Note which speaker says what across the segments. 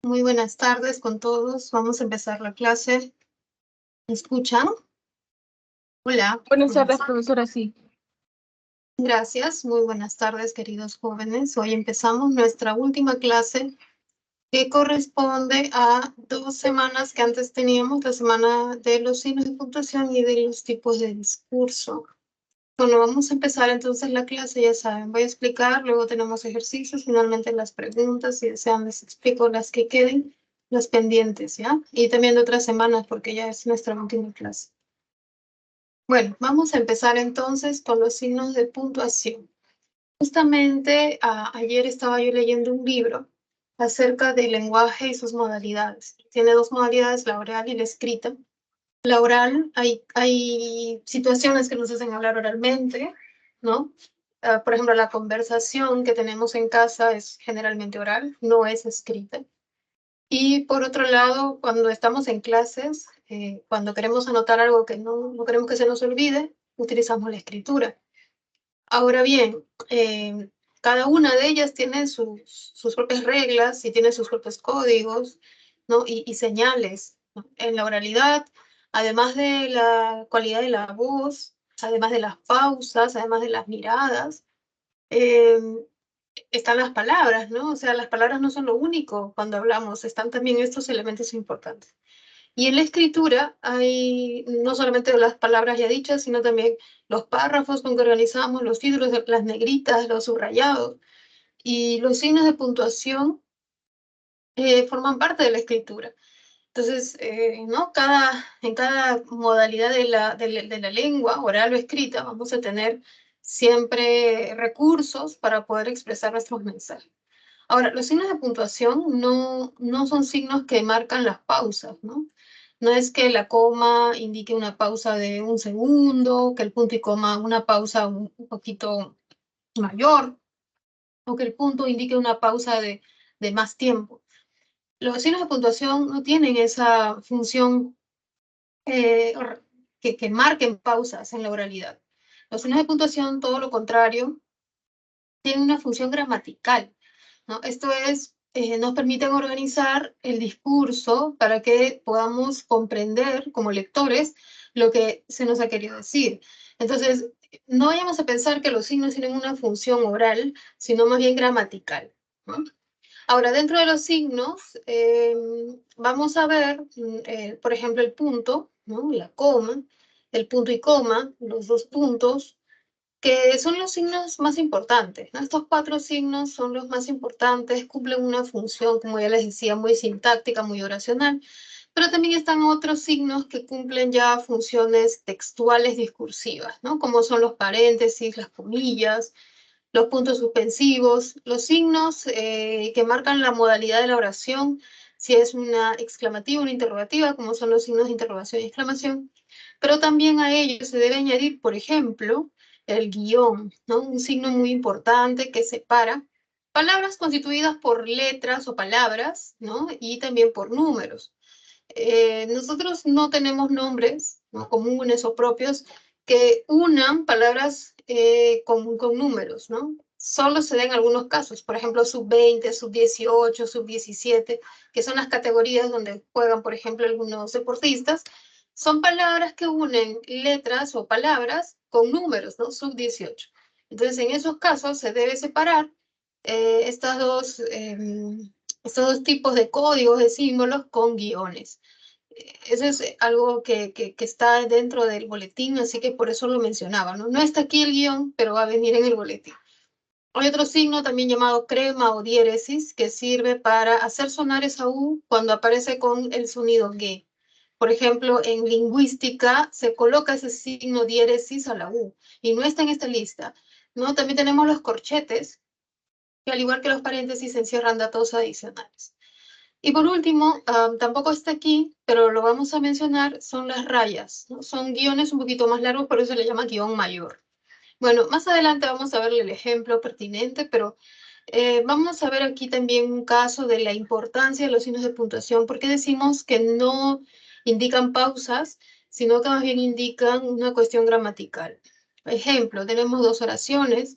Speaker 1: Muy buenas tardes con todos. Vamos a empezar la clase. ¿Me escuchan? Hola.
Speaker 2: Buenas tardes, profesora, sí.
Speaker 1: Gracias. Muy buenas tardes, queridos jóvenes. Hoy empezamos nuestra última clase que corresponde a 2 semanas que antes teníamos, la semana de los signos de puntuación y de los tipos de discurso. Bueno, vamos a empezar entonces la clase, ya saben, voy a explicar, luego tenemos ejercicios, finalmente las preguntas, si desean les explico las que queden, las pendientes, ¿ya? Y también de otras semanas porque ya es nuestra última clase. Bueno, vamos a empezar entonces con los signos de puntuación. Justamente ayer estaba yo leyendo un libro acerca del lenguaje y sus modalidades. Tiene dos modalidades, la oral y la escrita. La oral, hay situaciones que nos hacen hablar oralmente, ¿no? Por ejemplo, la conversación que tenemos en casa es generalmente oral, no es escrita. Y por otro lado, cuando estamos en clases, cuando queremos anotar algo que no queremos que se nos olvide, utilizamos la escritura. Ahora bien, cada una de ellas tiene sus propias reglas y tiene sus propios códigos, ¿no? Y señales, ¿no? En la oralidad, además de la cualidad de la voz, además de las pausas, además de las miradas, eh, están las palabras, ¿no? O sea, las palabras no son lo único cuando hablamos, están también estos elementos importantes. Y en la escritura hay no solamente las palabras ya dichas, sino también los párrafos con que organizamos, los títulos, las negritas, los subrayados. Y los signos de puntuación forman parte de la escritura. Entonces, ¿no? En cada modalidad de la lengua, oral o escrita, vamos a tener siempre recursos para poder expresar nuestros mensajes. Ahora, los signos de puntuación no son signos que marcan las pausas, ¿no? No es que la coma indique una pausa de 1 segundo, que el punto y coma una pausa un poquito mayor, o que el punto indique una pausa de más tiempo. Los signos de puntuación no tienen esa función eh, que marquen pausas en la oralidad. Los signos de puntuación, todo lo contrario, tienen una función gramatical, ¿no? Esto es, nos permiten organizar el discurso para que podamos comprender como lectores lo que se nos ha querido decir. Entonces, no vayamos a pensar que los signos tienen una función oral, sino más bien gramatical, ¿no? Ahora, dentro de los signos, vamos a ver, por ejemplo, el punto, ¿no? La coma, el punto y coma, los dos puntos, que son los signos más importantes, ¿no? Estos 4 signos son los más importantes, cumplen una función, como ya les decía, muy sintáctica, muy oracional, pero también están otros signos que cumplen ya funciones textuales discursivas, ¿no? Como son los paréntesis, las comillas, los puntos suspensivos, los signos que marcan la modalidad de la oración, si es una exclamativa, una interrogativa, como son los signos de interrogación y exclamación, pero también a ellos se debe añadir, por ejemplo, el guión, ¿no? Un signo muy importante que separa palabras constituidas por letras o palabras, ¿no? Y también por números. Nosotros no tenemos nombres, ¿no? Comunes o propios que unan palabras con números, ¿no? Solo se da en algunos casos, por ejemplo, sub-20, sub-18, sub-17, que son las categorías donde juegan, por ejemplo, algunos deportistas. Son palabras que unen letras o palabras con números, ¿no? Sub-18. Entonces, en esos casos se debe separar eh, estas dos, eh, estos dos tipos de códigos de símbolos con guiones. Eso es algo que está dentro del boletín, así que por eso lo mencionaba, ¿no? No está aquí el guión, pero va a venir en el boletín. Hay otro signo también llamado crema o diéresis que sirve para hacer sonar esa U cuando aparece con el sonido G. Por ejemplo, en lingüística se coloca ese signo diéresis a la U y no está en esta lista, ¿no? También tenemos los corchetes, que al igual que los paréntesis encierran datos adicionales. Y por último, tampoco está aquí, pero lo vamos a mencionar, son las rayas, ¿no? Son guiones un poquito más largos, por eso se le llama guión mayor. Bueno, más adelante vamos a verle el ejemplo pertinente, pero vamos a ver aquí también un caso de la importancia de los signos de puntuación, porque decimos que no indican pausas, sino que más bien indican una cuestión gramatical. Ejemplo, tenemos dos oraciones,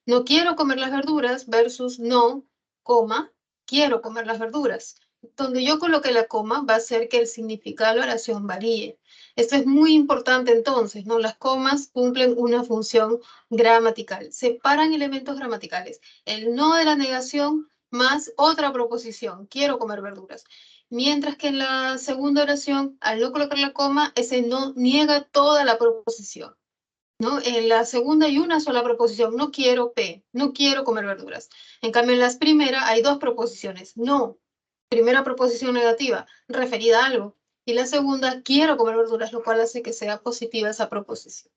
Speaker 1: no quiero comer las verduras versus no, coma, quiero comer las verduras. donde yo coloque la coma va a hacer que el significado de la oración varíe. Esto es muy importante entonces, ¿no? Las comas cumplen una función gramatical, separan elementos gramaticales. El no de la negación más otra proposición, quiero comer verduras. Mientras que en la segunda oración, al no colocar la coma, ese no niega toda la proposición, ¿no? En la segunda hay una sola proposición, no quiero no quiero comer verduras. En cambio, en las primeras hay dos proposiciones, no. Primera proposición negativa, referida a algo. Y la segunda, quiero comer verduras, lo cual hace que sea positiva esa proposición.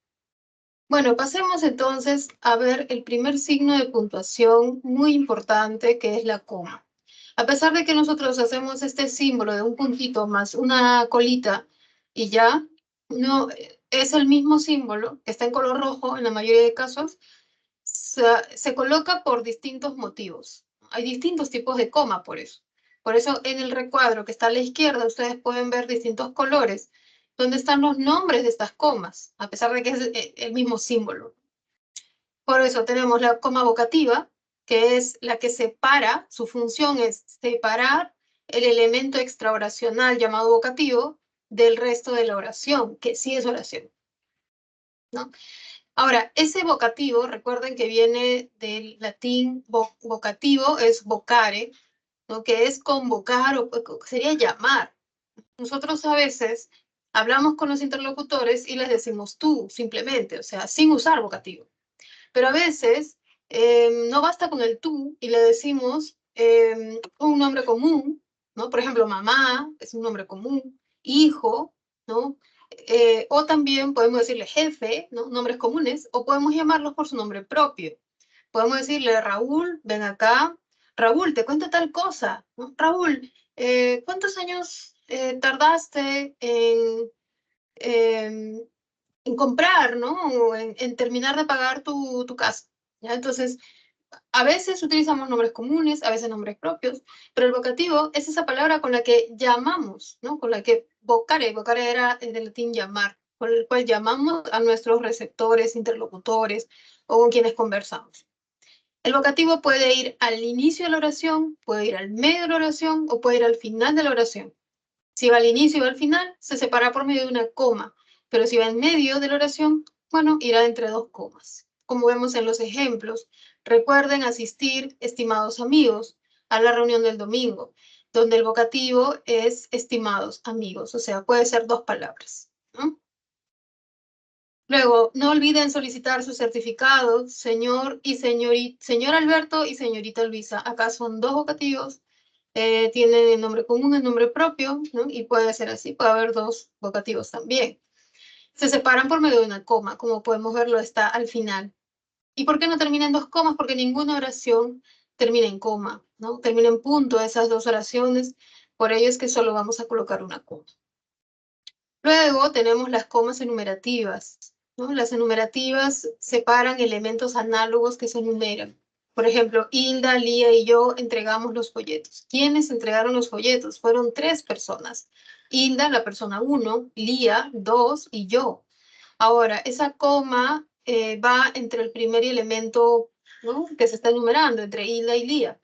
Speaker 1: Bueno, pasemos entonces a ver el primer signo de puntuación muy importante, que es la coma. A pesar de que nosotros hacemos este símbolo de un puntito más una colita y ya, no es el mismo símbolo que está en color rojo en la mayoría de casos, se coloca por distintos motivos. Hay distintos tipos de coma por eso. Por eso en el recuadro que está a la izquierda ustedes pueden ver distintos colores donde están los nombres de estas comas, a pesar de que es el mismo símbolo. Por eso tenemos la coma vocativa, que es la que separa, su función es separar el elemento extraoracional llamado vocativo del resto de la oración, que sí es oración, ¿no? Ahora, ese vocativo, recuerden que viene del latín vocativo, es vocare, ¿no? Que es convocar o sería llamar. Nosotros a veces hablamos con los interlocutores y les decimos tú, simplemente, o sea, sin usar vocativo. Pero a veces no basta con el tú y le decimos un nombre común, ¿no? Por ejemplo, mamá es un nombre común, hijo, ¿no? O también podemos decirle jefe, ¿no? Nombres comunes, o podemos llamarlos por su nombre propio. Podemos decirle, Raúl, ven acá. Raúl, te cuento tal cosa, ¿no? Raúl, ¿cuántos años tardaste en en comprar, ¿no? O en terminar de pagar tu casa, ¿ya? Entonces, a veces utilizamos nombres comunes, a veces nombres propios, pero el vocativo es esa palabra con la que llamamos, ¿no? Con la que vocare era del latín llamar, con el cual llamamos a nuestros receptores, interlocutores o con quienes conversamos. El vocativo puede ir al inicio de la oración, puede ir al medio de la oración o puede ir al final de la oración. Si va al inicio o al final, se separa por medio de una coma, pero si va en medio de la oración, bueno, irá entre dos comas. Como vemos en los ejemplos, recuerden asistir, estimados amigos, a la reunión del domingo, donde el vocativo es estimados amigos, o sea, puede ser dos palabras, ¿no? Luego, no olviden solicitar su certificado, señor y señorita, señor Alberto y señorita Luisa. Acá son dos vocativos, tienen el nombre común, el nombre propio, ¿no? Y puede ser así, puede haber dos vocativos también. Se separan por medio de una coma, como podemos verlo, está al final. ¿Y por qué no termina en dos comas? Porque ninguna oración termina en coma, ¿no? Termina en punto esas dos oraciones, por ello es que solo vamos a colocar una coma. Luego tenemos las comas enumerativas, ¿no? Las enumerativas separan elementos análogos que se enumeran. Por ejemplo, Hilda, Lía y yo entregamos los folletos. ¿Quiénes entregaron los folletos? Fueron tres personas. Hilda, la persona 1, Lía, 2 y yo. Ahora, esa coma va entre el primer elemento, ¿no? Que se está enumerando, entre Hilda y Lía.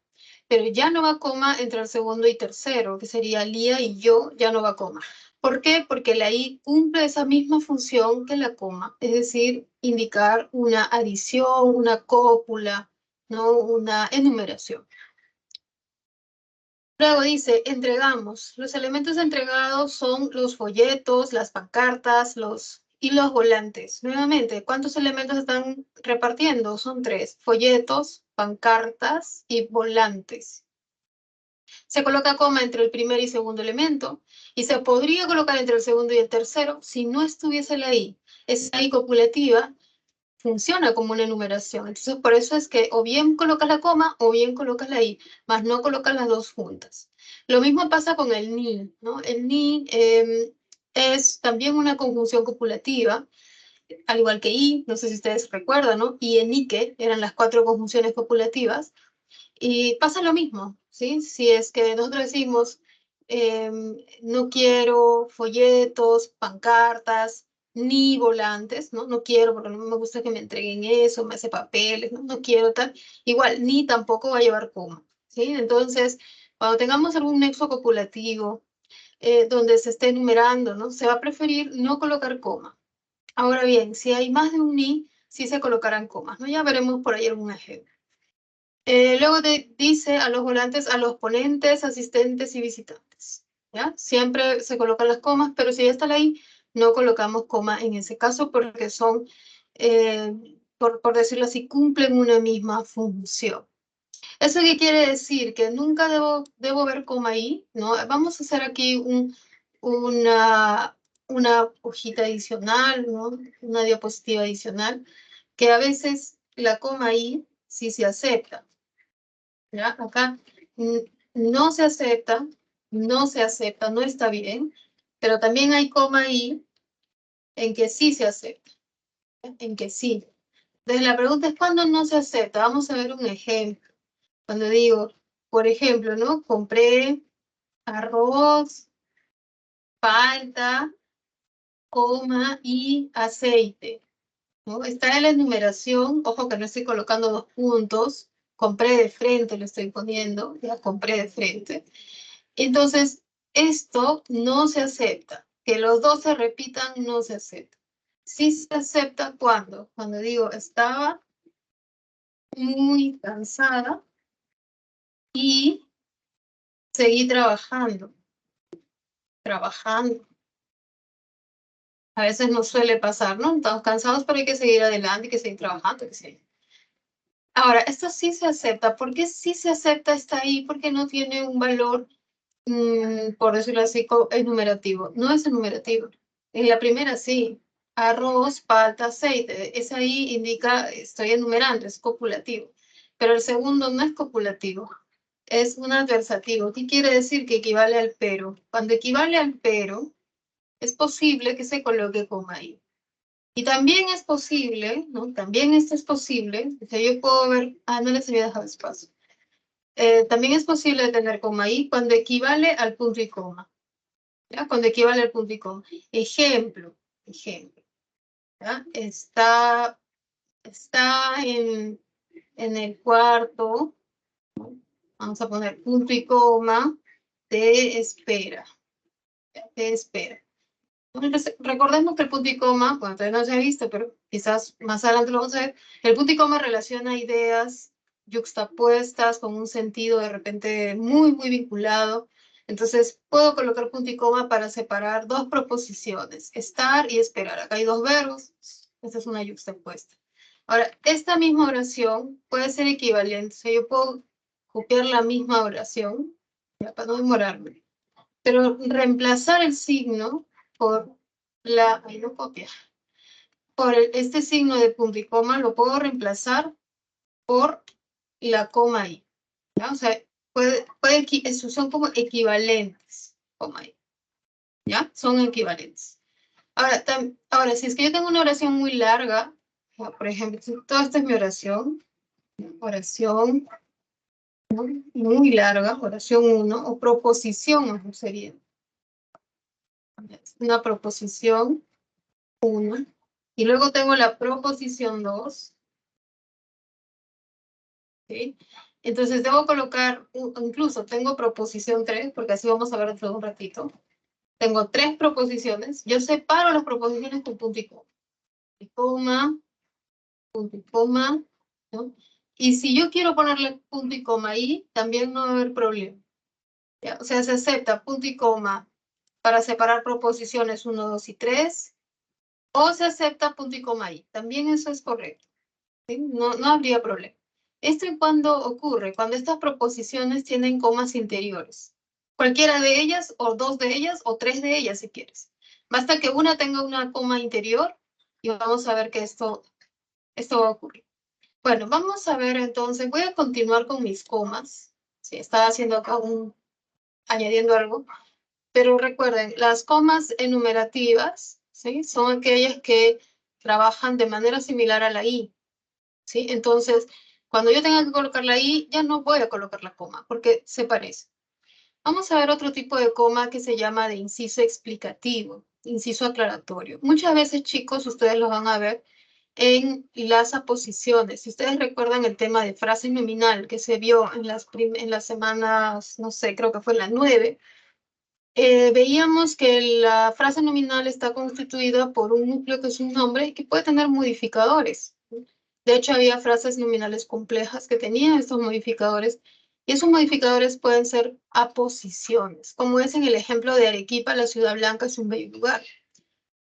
Speaker 1: Pero ya no va coma entre el segundo y tercero, que sería Lía y yo, ya no va coma. ¿Por qué? Porque la I cumple esa misma función que la coma, es decir, indicar una adición, una cópula, ¿no? Una enumeración. Luego dice, entregamos. Los elementos entregados son los folletos, las pancartas, y los volantes. Nuevamente, ¿cuántos elementos están repartiendo? Son tres, folletos, pancartas y volantes. Se coloca coma entre el primer y segundo elemento y se podría colocar entre el segundo y el tercero si no estuviese la I. Esa I copulativa funciona como una enumeración. Entonces, por eso es que o bien colocas la coma o bien colocas la I, más no colocas las dos juntas. Lo mismo pasa con el ni, ¿no? El ni es también una conjunción copulativa, al igual que I, no sé si ustedes recuerdan, ¿no? I en Ike eran las cuatro conjunciones copulativas. Y pasa lo mismo, ¿sí? Si es que nosotros decimos, no quiero folletos, pancartas, ni volantes, ¿no? No quiero porque no me gusta que me entreguen eso, me hace papeles, ¿no? No quiero tal. Igual, ni tampoco va a llevar coma, ¿sí? Entonces, Cuando tengamos algún nexo copulativo, donde se esté enumerando, ¿no? Se va a preferir no colocar coma. Ahora bien, si hay más de un ni, sí se colocarán comas, ¿no? Ya veremos por ahí algún ejemplo. Luego dice a los volantes, a los ponentes, asistentes y visitantes, ¿ya? Siempre se colocan las comas, pero si ya está la i, no colocamos coma en ese caso porque son, por decirlo así, cumplen una misma función. ¿Eso qué quiere decir? Que nunca debo ver coma ahí, ¿no? Vamos a hacer aquí una, una hojita adicional, ¿no? Una diapositiva adicional, que a veces la coma ahí sí se acepta, ¿ya? Acá no se acepta, no está bien, pero también hay coma ahí en que sí se acepta, ¿ya? En que sí. Entonces la pregunta es, ¿cuándo no se acepta? Vamos a ver un ejemplo. Cuando digo, por ejemplo, ¿no? Compré arroz, palta, coma y aceite, ¿no? Está en la enumeración, ojo que no estoy colocando dos puntos, compré de frente, lo estoy poniendo, ya compré de frente. Entonces, esto no se acepta. Que los dos se repitan no se acepta. Sí se acepta cuando digo estaba muy cansada y seguí trabajando. A veces nos suele pasar, ¿no? Estamos cansados, pero hay que seguir adelante, hay que seguir trabajando, que sí. Ahora, esto sí se acepta. ¿Por qué sí se acepta está ahí? Porque no tiene un valor, por decirlo así, enumerativo. No es enumerativo. En la primera sí. Arroz, palta, aceite. Es ahí indica, estoy enumerando, es copulativo. Pero el segundo no es copulativo. Es un adversativo. ¿Qué quiere decir? Que equivale al pero. Cuando equivale al pero, es posible que se coloque coma ahí. Y también es posible, ¿no? También esto es posible, o sea, yo puedo ver, no les había dejado espacio. También es posible tener coma ahí cuando equivale al punto y coma, ¿ya? Cuando equivale al punto y coma. Ejemplo, ¿ya? Está en el cuarto, ¿no? Vamos a poner punto y coma, te espera, ¿ya? Te espera. Entonces, recordemos que el punto y coma, bueno, todavía no se ha visto, pero quizás más adelante lo vamos a ver, el punto y coma relaciona ideas yuxtapuestas con un sentido de repente muy vinculado. Entonces, puedo colocar punto y coma para separar dos proposiciones, estar y esperar. Acá hay dos verbos, esta es una yuxtapuesta. Ahora, esta misma oración puede ser equivalente, o sea, yo puedo copiar la misma oración, ya, para no demorarme, pero reemplazar el signo por ahí lo copia, por este signo de punto y coma, lo puedo reemplazar por la coma ahí, ¿ya? O sea, son como equivalentes, coma ahí, ¿ya? Son equivalentes. Ahora, si es que yo tengo una oración muy larga, por ejemplo, toda esta es mi oración, ¿no? Muy larga, oración 1, o proposición, sería una proposición 1, y luego tengo la proposición 2, ¿sí? Entonces debo colocar, incluso tengo proposición 3, porque así vamos a ver dentro de un ratito. Tengo 3 proposiciones, yo separo las proposiciones con punto y coma, punto y coma, ¿no? Y si yo quiero ponerle punto y coma ahí, también no va a haber problema, ¿ya? O sea, se acepta punto y coma para separar proposiciones 1, 2 y 3, o se acepta punto y coma ahí, también eso es correcto. ¿Sí? No habría problema. ¿Esto cuándo ocurre? Cuando estas proposiciones tienen comas interiores. Cualquiera de ellas, o dos de ellas, o tres de ellas, si quieres. Basta que una tenga una coma interior y vamos a ver que esto va a ocurrir. Bueno, vamos a ver entonces, voy a continuar con mis comas. Sí, estaba haciendo acá añadiendo algo. Pero recuerden, las comas enumerativas, ¿sí? Son aquellas que trabajan de manera similar a la I. ¿Sí? Entonces, cuando yo tenga que colocar la I, ya no voy a colocar la coma, porque se parece. Vamos a ver otro tipo de coma que se llama de inciso explicativo, inciso aclaratorio. Muchas veces, chicos, ustedes lo van a ver en las aposiciones. Si ustedes recuerdan el tema de frase nominal que se vio en las semanas, no sé, creo que fue la 9, veíamos que la frase nominal está constituida por un núcleo que es un nombre y que puede tener modificadores. De hecho, había frases nominales complejas que tenían estos modificadores y esos modificadores pueden ser aposiciones, como es en el ejemplo de Arequipa, la ciudad blanca es un bello lugar,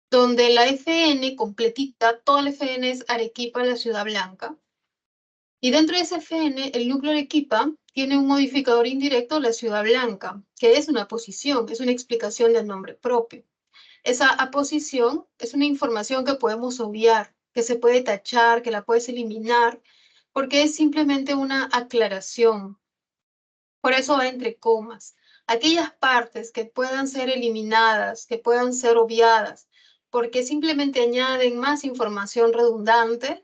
Speaker 1: donde la FN completita, todo el FN es Arequipa, la ciudad blanca, y dentro de ese FN, el núcleo Arequipa tiene un modificador indirecto, la ciudad blanca, que es una aposición, es una explicación del nombre propio. Esa aposición es una información que podemos obviar, que se puede tachar, que la puedes eliminar, porque es simplemente una aclaración. Por eso va entre comas. Aquellas partes que puedan ser eliminadas, que puedan ser obviadas, porque simplemente añaden más información redundante,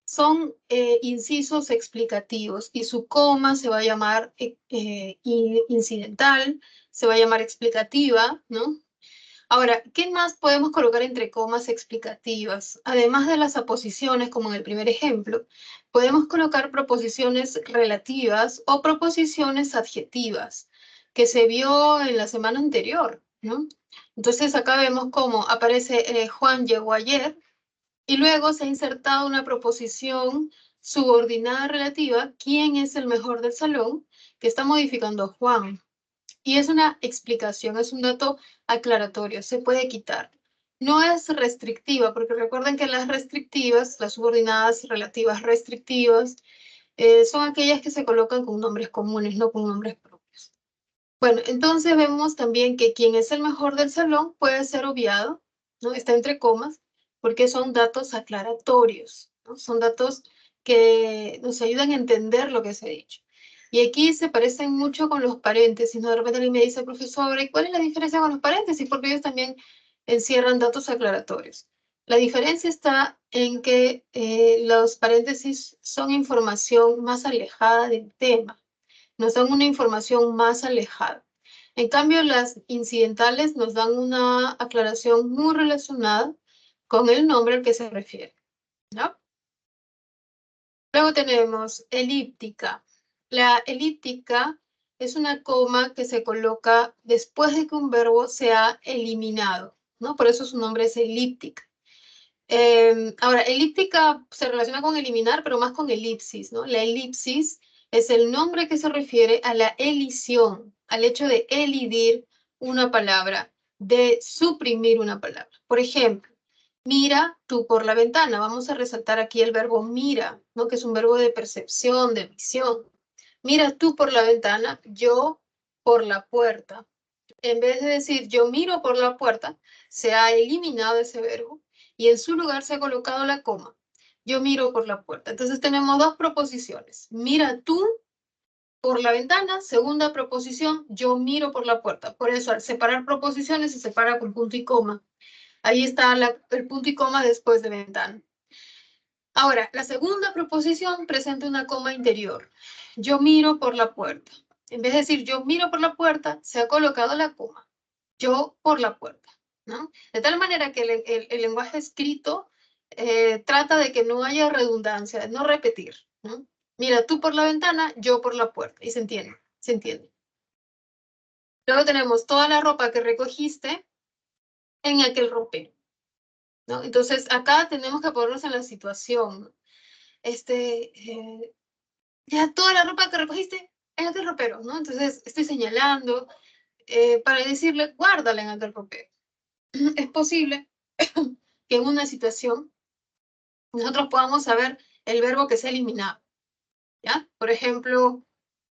Speaker 1: son incisos explicativos y su coma se va a llamar incidental, se va a llamar explicativa, ¿no? Ahora, ¿qué más podemos colocar entre comas explicativas? Además de las aposiciones, como en el primer ejemplo, podemos colocar proposiciones relativas o proposiciones adjetivas, que se vio en la semana anterior, ¿no? Entonces acá vemos cómo aparece Juan llegó ayer y luego se ha insertado una proposición subordinada relativa, ¿quién es el mejor del salón? Que está modificando a Juan. Y es una explicación, es un dato aclaratorio, se puede quitar. No es restrictiva, porque recuerden que las restrictivas, las subordinadas relativas restrictivas, son aquellas que se colocan con nombres comunes, no con nombres propios. Bueno, entonces vemos también que quien es el mejor del salón puede ser obviado, ¿no? Está entre comas, porque son datos aclaratorios, ¿no? Son datos que nos ayudan a entender lo que se ha dicho. Y aquí se parecen mucho con los paréntesis, ¿no? De repente alguien me dice, profesor, ¿y cuál es la diferencia con los paréntesis? Porque ellos también encierran datos aclaratorios. La diferencia está en que los paréntesis son información más alejada del tema, nos dan una información más alejada. En cambio, las incidentales nos dan una aclaración muy relacionada con el nombre al que se refiere, ¿no? Luego tenemos elíptica. La elíptica es una coma que se coloca después de que un verbo se ha eliminado, ¿no? Por eso su nombre es elíptica. Ahora, elíptica se relaciona con eliminar, pero más con elipsis, ¿no? La elipsis es el nombre que se refiere a la elisión, al hecho de elidir una palabra, de suprimir una palabra. Por ejemplo, mira tú por la ventana. Vamos a resaltar aquí el verbo mira, ¿no? Que es un verbo de percepción, de visión. Mira tú por la ventana, yo por la puerta. En vez de decir yo miro por la puerta, se ha eliminado ese verbo y en su lugar se ha colocado la coma. Yo miro por la puerta. Entonces tenemos dos proposiciones. Mira tú por la ventana. Segunda proposición, yo miro por la puerta. Por eso al separar proposiciones se separa con punto y coma. Ahí está el punto y coma después de ventana. Ahora, la segunda proposición presenta una coma interior. Yo miro por la puerta. En vez de decir yo miro por la puerta, se ha colocado la coma. Yo por la puerta, ¿no? De tal manera que el lenguaje escrito trata de que no haya redundancia, de no repetir, ¿no? Mira, tú por la ventana, yo por la puerta. Y se entiende, se entiende. Luego tenemos toda la ropa que recogiste en aquel ropero, ¿no? Entonces, acá tenemos que ponernos en la situación, ¿no? Ya toda la ropa que recogiste en aquel ropero, ¿no? Entonces, estoy señalando para decirle, guárdala en aquel ropero. Es posible que en una situación nosotros podamos saber el verbo que se ha eliminado, ¿ya? Por ejemplo,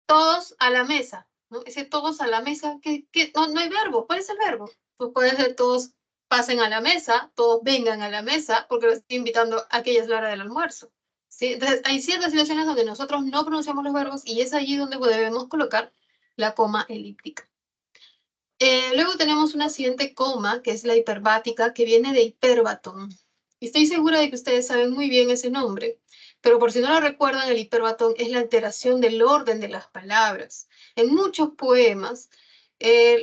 Speaker 1: todos a la mesa, ¿no? Ese todos a la mesa, no hay verbo. ¿Cuál es el verbo? Pues puede ser todos pasen a la mesa, todos vengan a la mesa, porque los estoy invitando a que ya es la hora del almuerzo, ¿sí? Entonces, hay ciertas situaciones donde nosotros no pronunciamos los verbos y es allí donde debemos colocar la coma elíptica. Luego tenemos una siguiente coma, que es la hiperbática, que viene de hiperbatón. Estoy segura de que ustedes saben muy bien ese nombre, pero por si no lo recuerdan, el hiperbatón es la alteración del orden de las palabras. En muchos poemas,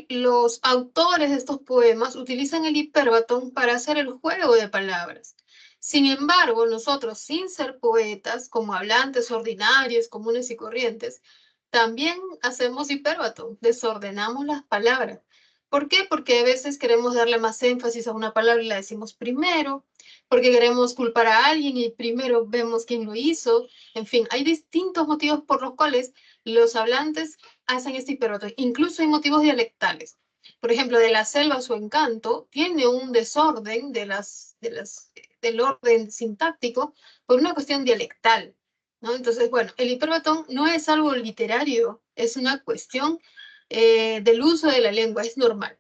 Speaker 1: los autores de estos poemas utilizan el hiperbatón para hacer el juego de palabras. Sin embargo, nosotros, sin ser poetas, como hablantes ordinarios, comunes y corrientes, también hacemos hipérbato, desordenamos las palabras. ¿Por qué? Porque a veces queremos darle más énfasis a una palabra y la decimos primero, porque queremos culpar a alguien y primero vemos quién lo hizo. En fin, hay distintos motivos por los cuales los hablantes hacen este hipérbato. Incluso hay motivos dialectales. Por ejemplo, de la selva su encanto tiene un desorden del orden sintáctico por una cuestión dialectal, ¿no? Entonces, bueno, el hiperbatón no es algo literario, es una cuestión del uso de la lengua, es normal.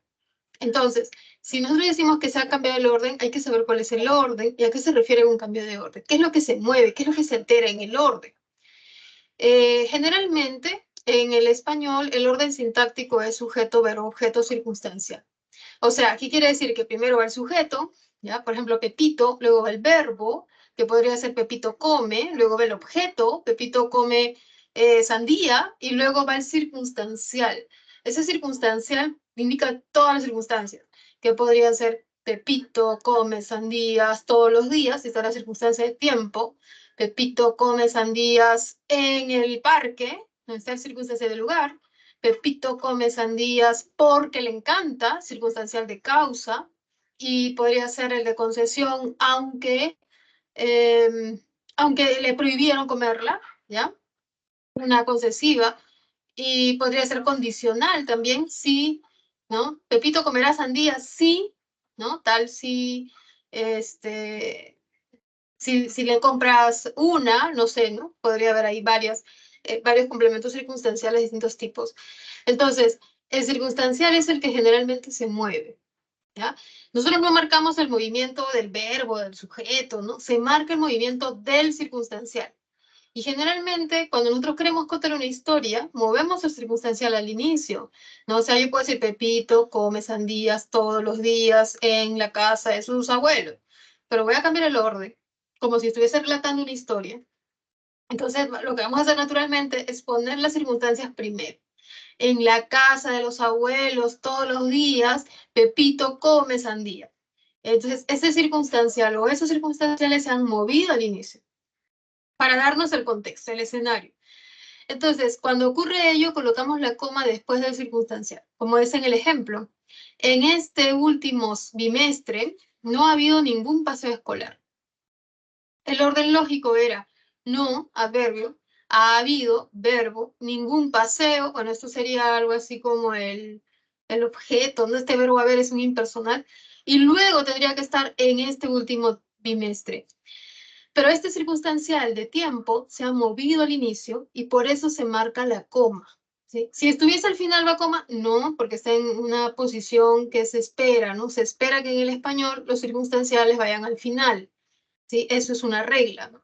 Speaker 1: Entonces, si nosotros decimos que se ha cambiado el orden, hay que saber cuál es el orden y a qué se refiere un cambio de orden. ¿Qué es lo que se mueve? ¿Qué es lo que se altera en el orden? Generalmente, en el español, el orden sintáctico es sujeto, verbo, objeto, circunstancial. O sea, aquí quiere decir que primero va el sujeto, ¿ya? Por ejemplo, Pepito, luego va el verbo, que podría ser Pepito come, luego va el objeto, Pepito come sandía, y luego va el circunstancial. Ese circunstancial indica todas las circunstancias, que podría ser Pepito come sandías todos los días, está la circunstancia de tiempo, Pepito come sandías en el parque, no está la circunstancia del lugar, Pepito come sandías porque le encanta, circunstancial de causa, y podría ser el de concesión, aunque le prohibieron comerla, ¿ya? Una concesiva, y podría ser condicional también, sí, ¿no? Pepito comerá sandías, sí, ¿no? Tal si, si le compras una, no sé, ¿no? Podría haber ahí varios complementos circunstanciales de distintos tipos. Entonces, el circunstancial es el que generalmente se mueve, ¿ya? Nosotros no marcamos el movimiento del verbo, del sujeto, ¿no? Se marca el movimiento del circunstancial. Y generalmente, cuando nosotros queremos contar una historia, movemos el circunstancial al inicio, ¿no? O sea, yo puedo decir, Pepito come sandías todos los días en la casa de sus abuelos, pero voy a cambiar el orden, como si estuviese relatando una historia. Entonces, lo que vamos a hacer naturalmente es poner las circunstancias primero. En la casa de los abuelos, todos los días, Pepito come sandía. Entonces, ese circunstancial o esos circunstanciales se han movido al inicio para darnos el contexto, el escenario. Entonces, cuando ocurre ello, colocamos la coma después del circunstancial, como es en el ejemplo. En este último bimestre no ha habido ningún paseo escolar. El orden lógico era no, adverbio, ha habido, verbo, ningún paseo. Bueno, esto sería algo así como el objeto, ¿no? Este verbo haber es un impersonal. Y luego tendría que estar en este último bimestre. Pero este circunstancial de tiempo se ha movido al inicio y por eso se marca la coma. ¿Sí? Si estuviese al final la coma, no, porque está en una posición que se espera, ¿no? Se espera que en el español los circunstanciales vayan al final. ¿Sí? Eso es una regla, ¿no?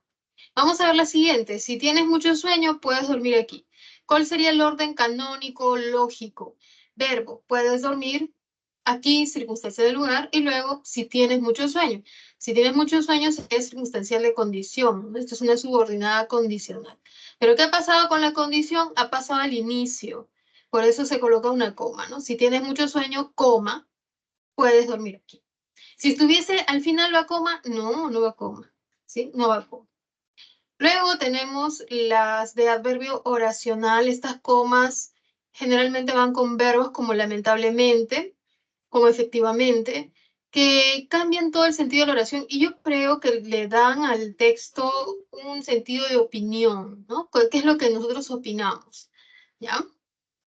Speaker 1: Vamos a ver la siguiente. Si tienes mucho sueño, puedes dormir aquí. ¿Cuál sería el orden canónico lógico? Verbo, puedes dormir aquí, circunstancia del lugar, y luego, si tienes mucho sueño. Si tienes muchos sueños, es circunstancial de condición, ¿no? Esto es una subordinada condicional. Pero ¿qué ha pasado con la condición? Ha pasado al inicio. Por eso se coloca una coma, ¿no? Si tienes mucho sueño, coma, puedes dormir aquí. Si estuviese al final va coma, no, no va coma, ¿sí? No va coma. Luego tenemos las de adverbio oracional. Estas comas generalmente van con verbos como lamentablemente, como efectivamente, que cambian todo el sentido de la oración y yo creo que le dan al texto un sentido de opinión, ¿no? ¿Qué es lo que nosotros opinamos? ¿Ya?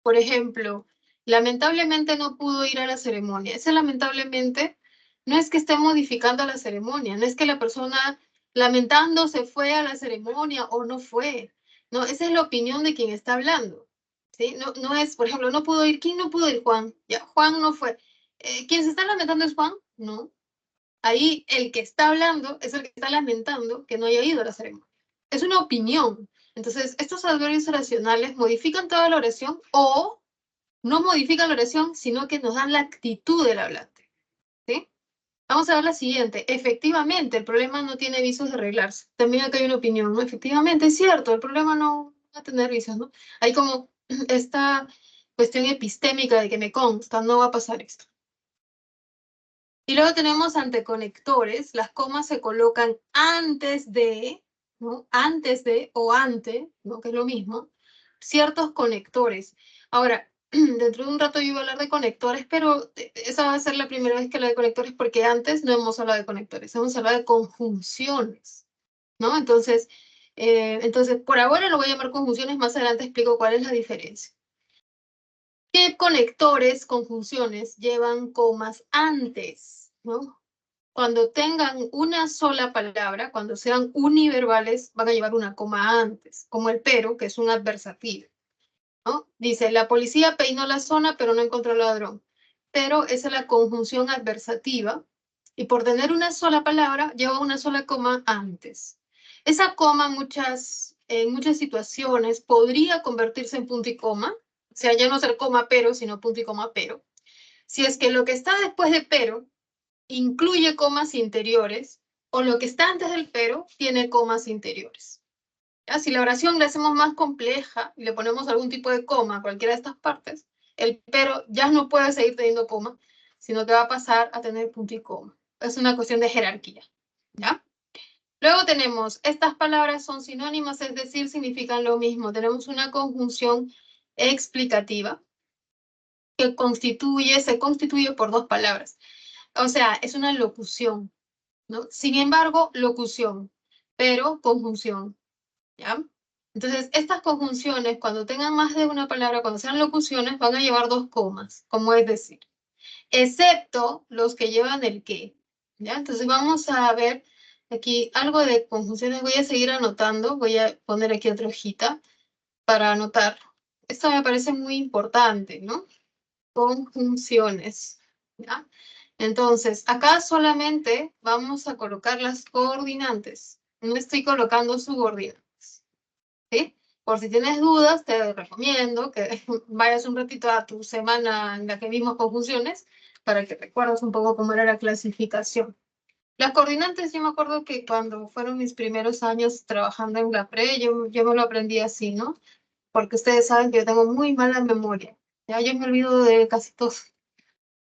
Speaker 1: Por ejemplo, lamentablemente no pudo ir a la ceremonia. Ese lamentablemente no es que esté modificando la ceremonia, no es que la persona lamentándose fue a la ceremonia o no fue. No, esa es la opinión de quien está hablando. ¿Sí? No, no es, por ejemplo, no pudo ir. ¿Quién no pudo ir? Juan. Ya, Juan no fue. ¿Quién se está lamentando es Juan? No. Ahí el que está hablando es el que está lamentando que no haya ido a la ceremonia. Es una opinión. Entonces, estos adverbios oracionales modifican toda la oración o no modifican la oración, sino que nos dan la actitud del hablante. ¿Sí? Vamos a ver la siguiente. Efectivamente, el problema no tiene visos de arreglarse. También acá hay una opinión, ¿no? Efectivamente, es cierto, el problema no va a tener visos, ¿no? Hay como esta cuestión epistémica de que me consta, no va a pasar esto. Y luego tenemos anteconectores. Las comas se colocan antes de, ¿no? Antes de o ante, ¿no? Que es lo mismo, ciertos conectores. Ahora, dentro de un rato yo voy a hablar de conectores, pero esa va a ser la primera vez que hablo de conectores porque antes no hemos hablado de conectores, hemos hablado de conjunciones, ¿no? Entonces, por ahora lo voy a llamar conjunciones, más adelante explico cuál es la diferencia. ¿Qué conectores, conjunciones, llevan comas antes, ¿no? Cuando tengan una sola palabra, cuando sean univerbales, van a llevar una coma antes, como el pero, que es un adversativo, ¿no? Dice, la policía peinó la zona, pero no encontró al ladrón. Pero esa es la conjunción adversativa, y por tener una sola palabra, lleva una sola coma antes. Esa coma en muchas situaciones podría convertirse en punto y coma, o sea, ya no ser coma pero, sino punto y coma pero. Si es que lo que está después de pero incluye comas interiores, o lo que está antes del pero tiene comas interiores. ¿Ya? Si la oración la hacemos más compleja y le ponemos algún tipo de coma a cualquiera de estas partes, el pero ya no puede seguir teniendo coma, sino que va a pasar a tener punto y coma. Es una cuestión de jerarquía. ¿Ya? Luego tenemos, estas palabras son sinónimas, es decir, significan lo mismo. Tenemos una conjunción explicativa que se constituye por dos palabras. O sea, es una locución, ¿no? Sin embargo, locución, pero conjunción, ¿ya? Entonces, estas conjunciones, cuando tengan más de una palabra, cuando sean locuciones, van a llevar dos comas, como es decir, excepto los que llevan el que, ¿ya? Entonces, vamos a ver aquí algo de conjunciones. Voy a seguir anotando, voy a poner aquí otra hojita para anotar. Esto me parece muy importante, ¿no? Conjunciones, ¿ya? Entonces, acá solamente vamos a colocar las coordinantes. No estoy colocando subordinadas, ¿sí? Por si tienes dudas, te recomiendo que vayas un ratito a tu semana en la que vimos conjunciones para que recuerdes un poco cómo era la clasificación. Las coordinantes, yo me acuerdo que cuando fueron mis primeros años trabajando en la pre, yo me lo aprendí así, ¿no? Porque ustedes saben que yo tengo muy mala memoria. Ya yo me olvido de casi todo.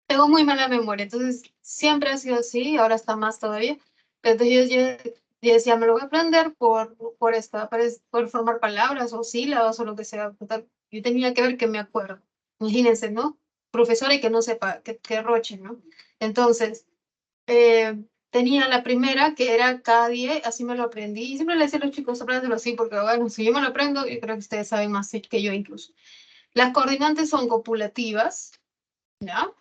Speaker 1: Tengo muy mala memoria, entonces siempre ha sido así, ahora está más todavía. Entonces yo decía, me lo voy a aprender por formar palabras o sílabas o lo que sea. Total, yo tenía que ver que me acuerdo. Imagínense, ¿no? Profesora y que no sepa, que roche, ¿no? Entonces, tenía la primera que era K10, así me lo aprendí. Y siempre le decía a los chicos, apréndelo así, porque bueno, si yo me lo aprendo, yo creo que ustedes saben más que yo incluso. Las coordinantes son copulativas, ¿ya?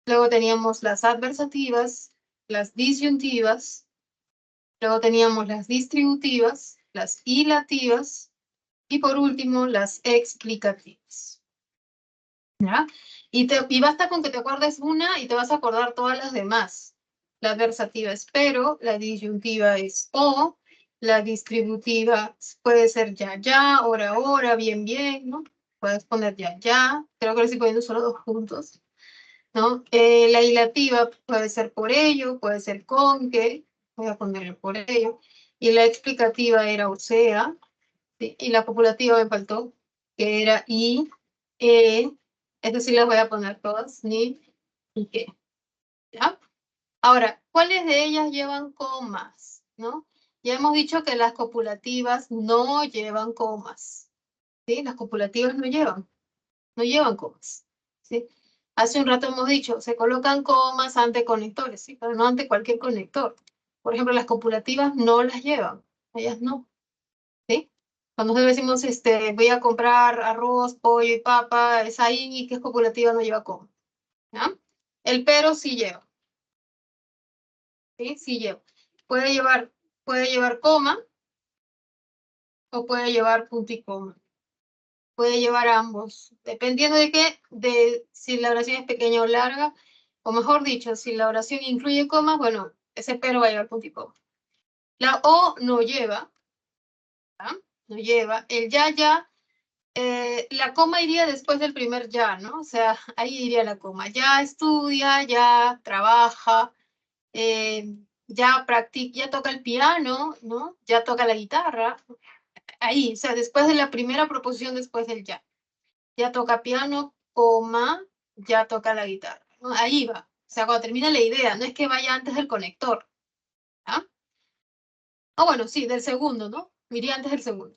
Speaker 1: Luego teníamos las adversativas, las disyuntivas, luego teníamos las distributivas, las ilativas y por último las explicativas. ¿Ya? Y basta con que te acuerdes una y te vas a acordar todas las demás. La adversativa es pero, la disyuntiva es o, la distributiva puede ser ya, ya, ahora, bien, bien, ¿no? Puedes poner ya, ya. Creo que lo estoy poniendo solo dos puntos. ¿No? La ilativa puede ser por ello, puede ser con que, voy a ponerle por ello, y la explicativa era o sea, ¿sí? Y la copulativa me faltó, que era y, es decir, las voy a poner todas, ni y que, ¿ya? Ahora, ¿cuáles de ellas llevan comas? ¿No? Ya hemos dicho que las copulativas no llevan comas, ¿sí? Las copulativas no llevan comas, ¿sí? Hace un rato hemos dicho, se colocan comas ante conectores, ¿sí? Pero no ante cualquier conector. Por ejemplo, las copulativas no las llevan, ellas no, ¿sí? Cuando nosotros decimos, voy a comprar arroz, pollo y papa, es ahí que es copulativa, no lleva coma, ¿ya? El pero sí lleva, ¿sí? Sí lleva. Puede llevar coma o puede llevar punto y coma. Puede llevar ambos, dependiendo de si la oración es pequeña o larga, o mejor dicho, si la oración incluye comas, bueno, ese pero va a llevar punto y coma. La O no lleva, ¿ya? No lleva. El ya, la coma iría después del primer ya, ¿no? O sea, ahí iría la coma. Ya estudia, ya trabaja, ya practica, ya toca el piano, ¿no? Ya toca la guitarra. Ahí, o sea, después de la primera proposición, después del ya. Ya toca piano, coma, ya toca la guitarra, ¿no? Ahí va. sea, cuando termina la idea, no es que vaya antes del conector. ¿Ah? Bueno, sí, del segundo, ¿no? Iría antes del segundo.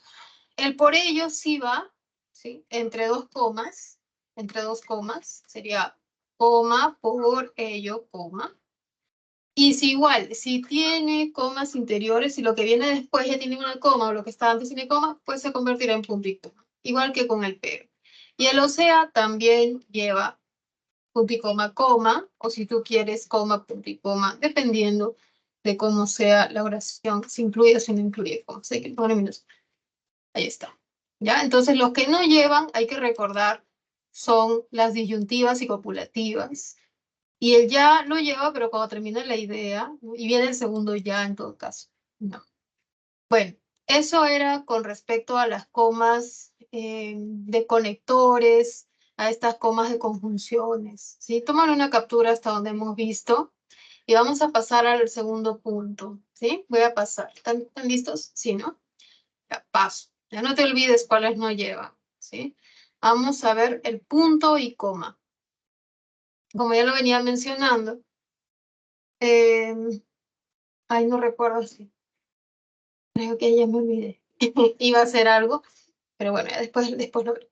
Speaker 1: El por ello sí va, ¿sí? Entre dos comas, sería coma, por ello, coma. Y si igual, si tiene comas interiores y lo que viene después ya tiene una coma o lo que está antes tiene coma, pues se convertirá en punto y coma, igual que con el pero. Y el o sea también lleva punto y coma, coma, o si tú quieres coma, punto y coma, dependiendo de cómo sea la oración, si incluye o si no incluye coma. Así que ahí está. ¿Ya? Entonces, los que no llevan, hay que recordar, son las disyuntivas y copulativas. Y el ya lo lleva, pero cuando termina la idea, ¿no? Y viene el segundo ya en todo caso. No. Bueno, eso era con respecto a las comas de conectores, a estas comas de conjunciones. ¿Sí? Toman una captura hasta donde hemos visto y vamos a pasar al segundo punto. ¿Sí? Voy a pasar. ¿Están listos? Sí, ¿no? Ya paso. Ya no te olvides cuáles no llevan. ¿Sí? Vamos a ver el punto y coma. Como ya lo venía mencionando, ay, no recuerdo si. Creo que ya me olvidé. Iba a hacer algo, pero bueno, ya después lo veré.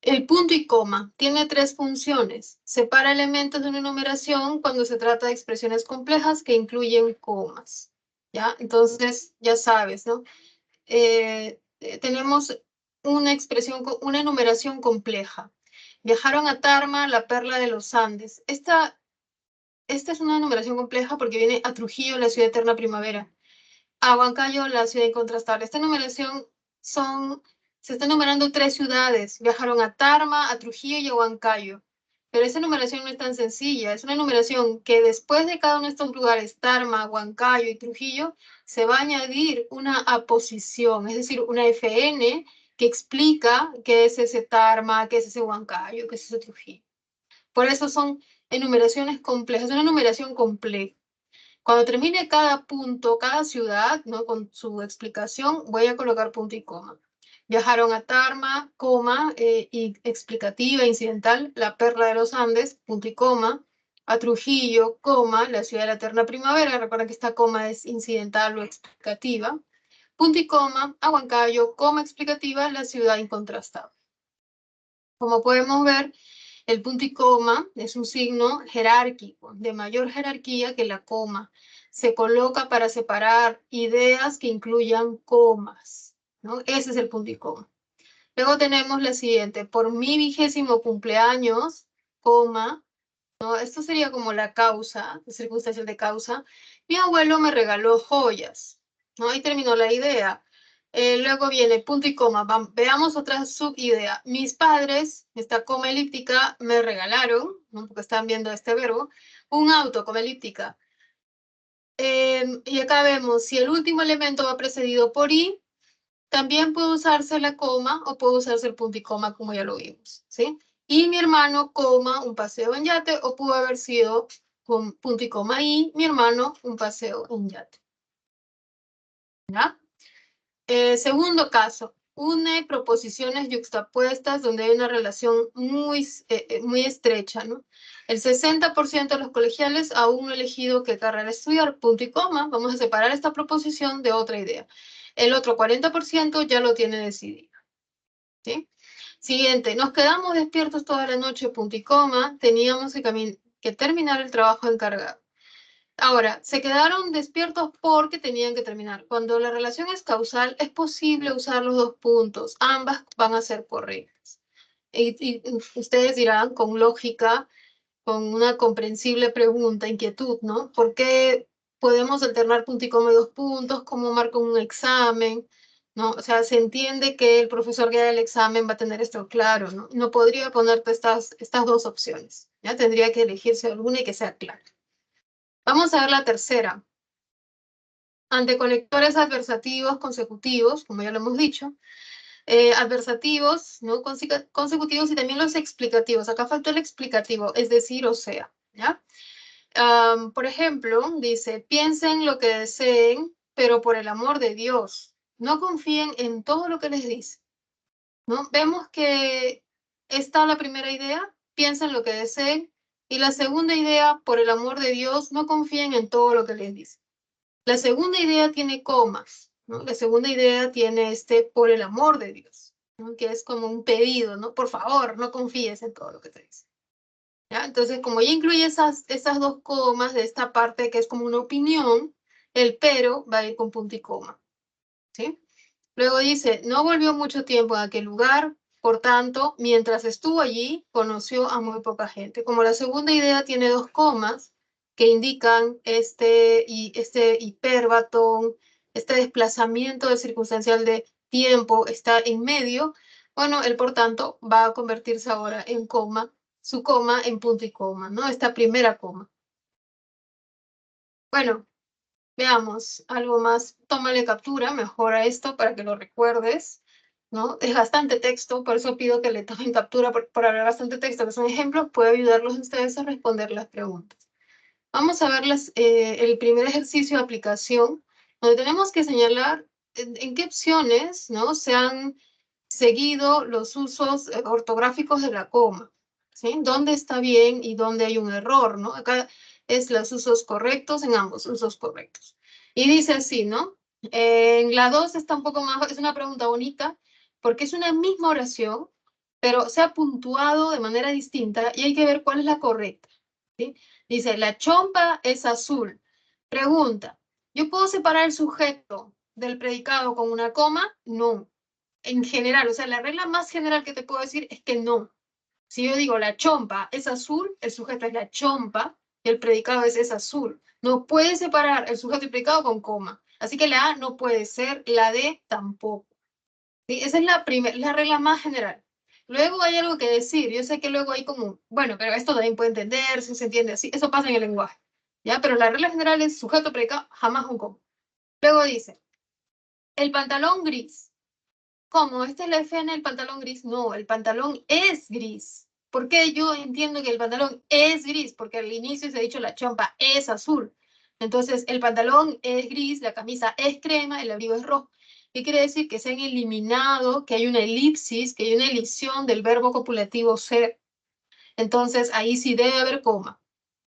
Speaker 1: El punto y coma tiene tres funciones. Separa elementos de una numeración cuando se trata de expresiones complejas que incluyen comas. ¿Ya? Entonces, ya sabes, ¿no? Tenemos una expresión, una enumeración compleja. Viajaron a Tarma, la perla de los Andes. Esta es una numeración compleja porque viene a Trujillo, la ciudad eterna primavera. A Huancayo, la ciudad incontrastable. Esta numeración se están numerando tres ciudades. Viajaron a Tarma, a Trujillo y a Huancayo. Pero esa numeración no es tan sencilla. Es una numeración que después de cada uno de estos lugares, Tarma, Huancayo y Trujillo, se va a añadir una aposición, es decir, una FN que explica qué es ese Tarma, qué es ese Huancayo, qué es ese Trujillo. Por eso son enumeraciones complejas, es una numeración compleja. Cuando termine cada punto, cada ciudad, ¿no? Con su explicación, voy a colocar punto y coma. Viajaron a Tarma, coma, y explicativa, incidental, la perla de los Andes, punto y coma. A Trujillo, coma, la ciudad de la eterna primavera, recuerda que esta coma es incidental o explicativa. Punto y coma, a Huancayo, coma explicativa, la ciudad incontrastable. Como podemos ver, el punto y coma es un signo jerárquico, de mayor jerarquía que la coma. Se coloca para separar ideas que incluyan comas, ¿no? Ese es el punto y coma. Luego tenemos la siguiente, por mi 20º cumpleaños, coma, ¿no? Esto sería como la causa, circunstancial de causa. Mi abuelo me regaló joyas, ¿no? Ahí terminó la idea. Luego viene punto y coma. Veamos otra subidea. Mis padres, esta coma elíptica, me regalaron, ¿no? Porque están viendo este verbo, un auto, coma elíptica. Y acá vemos, si el último elemento va precedido por i, también puede usarse la coma o puede usarse el punto y coma, como ya lo vimos, ¿sí? Y mi hermano, coma, un paseo en yate, o pudo haber sido con punto y coma y mi hermano, un paseo en yate. ¿Ya? Segundo caso, une proposiciones yuxtapuestas donde hay una relación muy estrecha, ¿no? El 60% de los colegiales aún no ha elegido qué carrera estudiar, punto y coma. Vamos a separar esta proposición de otra idea. El otro 40% ya lo tiene decidido, ¿sí? Siguiente, nos quedamos despiertos toda la noche, punto y coma. Teníamos que terminar el trabajo encargado. Ahora, se quedaron despiertos porque tenían que terminar. Cuando la relación es causal, es posible usar los dos puntos. Ambas van a ser correctas. Y ustedes dirán, con lógica, con una comprensible pregunta, inquietud, ¿no? ¿Por qué podemos alternar punto y coma y dos puntos? ¿Cómo marco un examen? ¿No? O sea, se entiende que el profesor que da el examen va a tener esto claro, ¿no? No podría ponerte estas dos opciones. Ya tendría que elegirse alguna y que sea clara. Vamos a ver la tercera. Ante conectores adversativos consecutivos, como ya lo hemos dicho, adversativos, ¿no? Consecutivos y también los explicativos. Acá faltó el explicativo, es decir, o sea, ¿ya? Por ejemplo, dice, piensen lo que deseen, pero por el amor de Dios, no confíen en todo lo que les dice, ¿no? Vemos que está la primera idea, piensen lo que deseen, Y la segunda idea, por el amor de Dios, no confíen en todo lo que les dice. La segunda idea tiene comas, ¿no? La segunda idea tiene por el amor de Dios, ¿no? Que es como un pedido, ¿no? Por favor, no confíes en todo lo que te dice. ¿Ya? Entonces, como ya incluye esas dos comas de esta parte que es como una opinión, el pero va a ir con punto y coma, ¿sí? Luego dice, no volvió mucho tiempo en aquel lugar, por tanto, mientras estuvo allí, conoció a muy poca gente. Como la segunda idea tiene dos comas que indican este hiperbatón, este desplazamiento de circunstancial de tiempo está en medio, bueno, el por tanto va a convertirse ahora en coma, su coma en punto y coma, ¿no? Esta primera coma. Bueno, veamos algo más. Tómale captura, mejora esto para que lo recuerdes, ¿no? Es bastante texto, por eso pido que le tomen captura por hablar bastante texto, que son ejemplos, puede ayudarlos a ustedes a responder las preguntas. Vamos a ver el primer ejercicio de aplicación, donde tenemos que señalar en qué opciones, ¿no? Se han seguido los usos ortográficos de la coma, ¿sí? ¿Dónde está bien y dónde hay un error, ¿no? Acá es los usos correctos en ambos usos correctos. Y dice así, ¿no? En la 2 está un poco más, es una pregunta bonita, porque es una misma oración, pero se ha puntuado de manera distinta y hay que ver cuál es la correcta, ¿sí? Dice, la chompa es azul. Pregunta, ¿yo puedo separar el sujeto del predicado con una coma? No. En general, o sea, la regla más general que te puedo decir es que no. Si yo digo la chompa es azul, el sujeto es la chompa y el predicado es azul. No puede separar el sujeto y el predicado con coma. Así que la A no puede ser, la D tampoco. ¿Sí? Esa es la regla más general. Luego hay algo que decir. Yo sé que luego hay como, bueno, pero esto también puede entenderse, se entiende así. Eso pasa en el lenguaje. ¿Ya? Pero la regla general es sujeto, predicado, jamás un coma. Luego dice, el pantalón gris. ¿Cómo? ¿Esta es la F en el pantalón gris? No, el pantalón es gris. ¿Por qué yo entiendo que el pantalón es gris? Porque al inicio se ha dicho la chompa es azul. Entonces, el pantalón es gris, la camisa es crema, el abrigo es rojo. ¿Qué quiere decir? Que se han eliminado, que hay una elipsis, que hay una elisión del verbo copulativo ser. Entonces, ahí sí debe haber coma,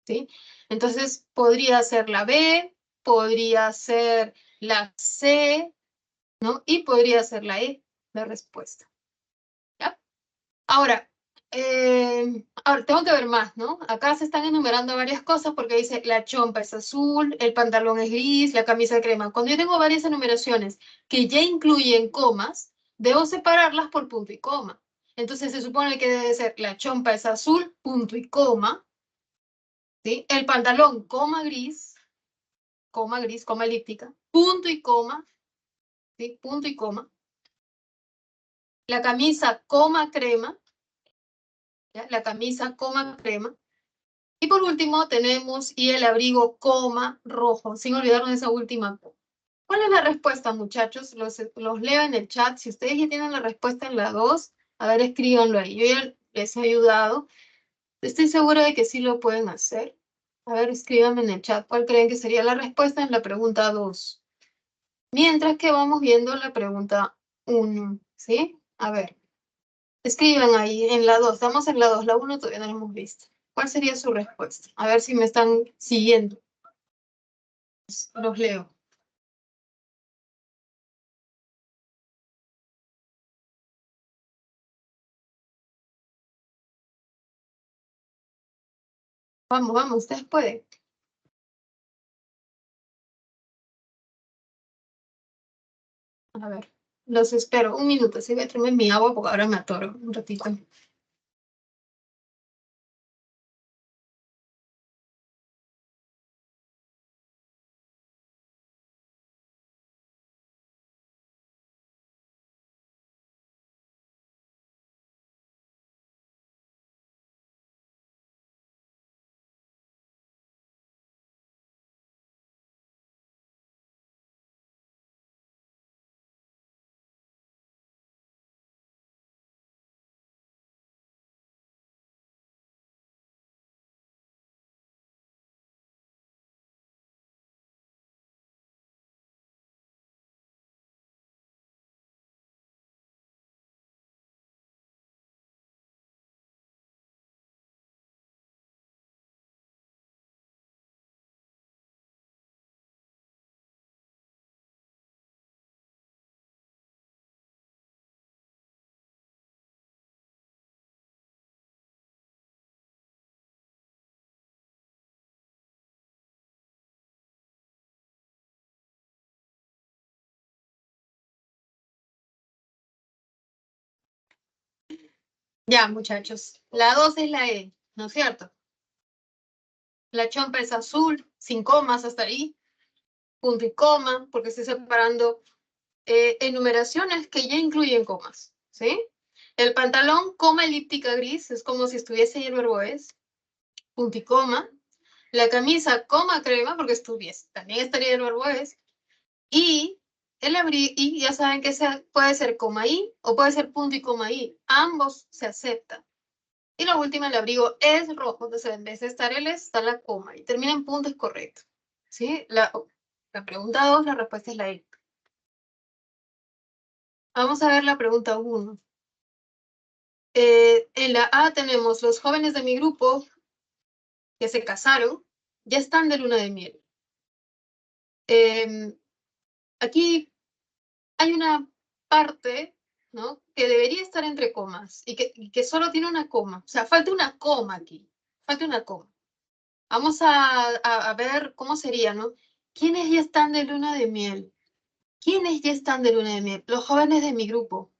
Speaker 1: ¿sí? Entonces, podría ser la B, podría ser la C, ¿no? Y podría ser la E, la respuesta. ¿Ya? Ahora, tengo que ver más, ¿no? Acá se están enumerando varias cosas porque dice la chompa es azul, el pantalón es gris, la camisa es crema. Cuando yo tengo varias enumeraciones que ya incluyen comas, debo separarlas por punto y coma. Entonces se supone que debe ser la chompa es azul, punto y coma, ¿sí? El pantalón, gris, coma elíptica, punto y coma, ¿sí? Punto y coma. La camisa, coma crema, ¿ya? La camisa, coma crema. Y por último tenemos y el abrigo, coma, rojo, sin olvidarnos de esa última. ¿Cuál es la respuesta, muchachos? Los leo en el chat. Si ustedes ya tienen la respuesta en la 2, a ver, escríbanlo ahí. Yo ya les he ayudado. Estoy segura de que sí lo pueden hacer. A ver, escríbanme en el chat cuál creen que sería la respuesta en la pregunta 2. Mientras que vamos viendo la pregunta 1, ¿sí? A ver, escriban ahí en la 2. Estamos en la 2, la 1 todavía no la hemos visto. ¿Cuál sería su respuesta? A ver si me están siguiendo. Los leo. Vamos, vamos, ustedes pueden. A ver, los espero. Un minuto, sí, voy a traerme mi agua porque ahora me atoro un ratito. Ya, muchachos. La 2 es la E, ¿no es cierto? La chompa es azul, sin comas hasta ahí, punto y coma, porque estoy separando enumeraciones que ya incluyen comas, ¿sí? El pantalón, coma elíptica gris, es como si estuviese ahí el verbo es, punto y coma. La camisa, coma crema, porque estuviese, también estaría el verbo es. Y el abrigo, y ya saben que puede ser coma i o puede ser punto y coma i. Ambos se aceptan. Y la última, el abrigo es rojo, entonces en vez de estar el es, está la coma y termina en punto, es correcto. ¿Sí? La pregunta 2, la respuesta es la E. Vamos a ver la pregunta 1. En la A tenemos los jóvenes de mi grupo que se casaron, ya están de luna de miel. Aquí hay una parte, ¿no?, que debería estar entre comas y que solo tiene una coma. O sea, falta una coma aquí. Falta una coma. Vamos a ver cómo sería, ¿no? ¿Quiénes ya están de luna de miel? ¿Quiénes ya están de luna de miel? Los jóvenes de mi grupo,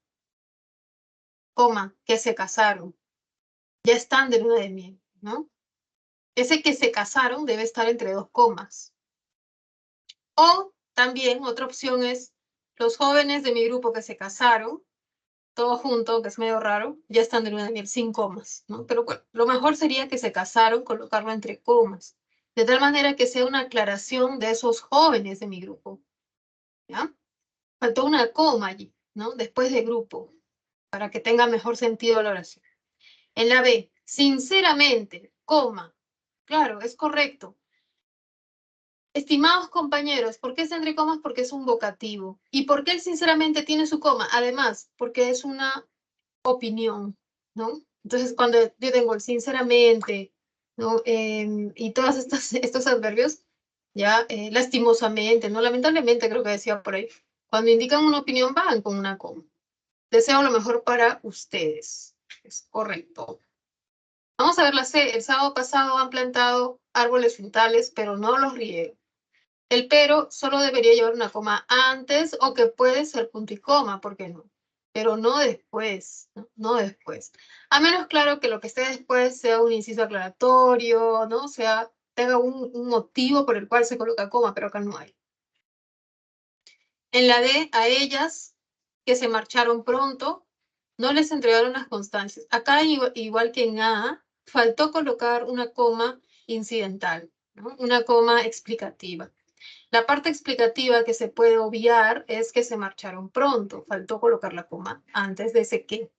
Speaker 1: coma, que se casaron. Ya están de luna de miel, ¿no? Ese que se casaron debe estar entre dos comas. O también otra opción es los jóvenes de mi grupo que se casaron, todos juntos, que es medio raro, ya están de luna de miel sin comas, ¿no? Pero bueno, lo mejor sería que se casaron, colocarlo entre comas, de tal manera que sea una aclaración de esos jóvenes de mi grupo, ¿ya? Faltó una coma allí, ¿no? Después de grupo, para que tenga mejor sentido la oración. En la B, sinceramente, coma. Claro, es correcto. Estimados compañeros, ¿por qué está entre comas? Porque es un vocativo. ¿Y por qué él sinceramente tiene su coma? Además, porque es una opinión, ¿no? Entonces, cuando yo tengo el sinceramente, ¿no? Y todos estos adverbios, ya, lastimosamente, ¿no? Lamentablemente, creo que decía por ahí, cuando indican una opinión van con una coma. Deseo lo mejor para ustedes. Es correcto. Vamos a ver la C. El sábado pasado han plantado árboles frutales, pero no los riegan. El pero solo debería llevar una coma antes o que puede ser punto y coma, ¿por qué no? Pero no después, ¿no? No después. A menos, claro, que lo que esté después sea un inciso aclaratorio, ¿no? O sea, tenga un motivo por el cual se coloca coma, pero acá no hay. En la D, a ellas que se marcharon pronto, no les entregaron las constancias. Acá, igual que en A, faltó colocar una coma incidental, ¿no? Una coma explicativa. La parte explicativa que se puede obviar es que se marcharon pronto. Faltó colocar la coma antes de ese qué.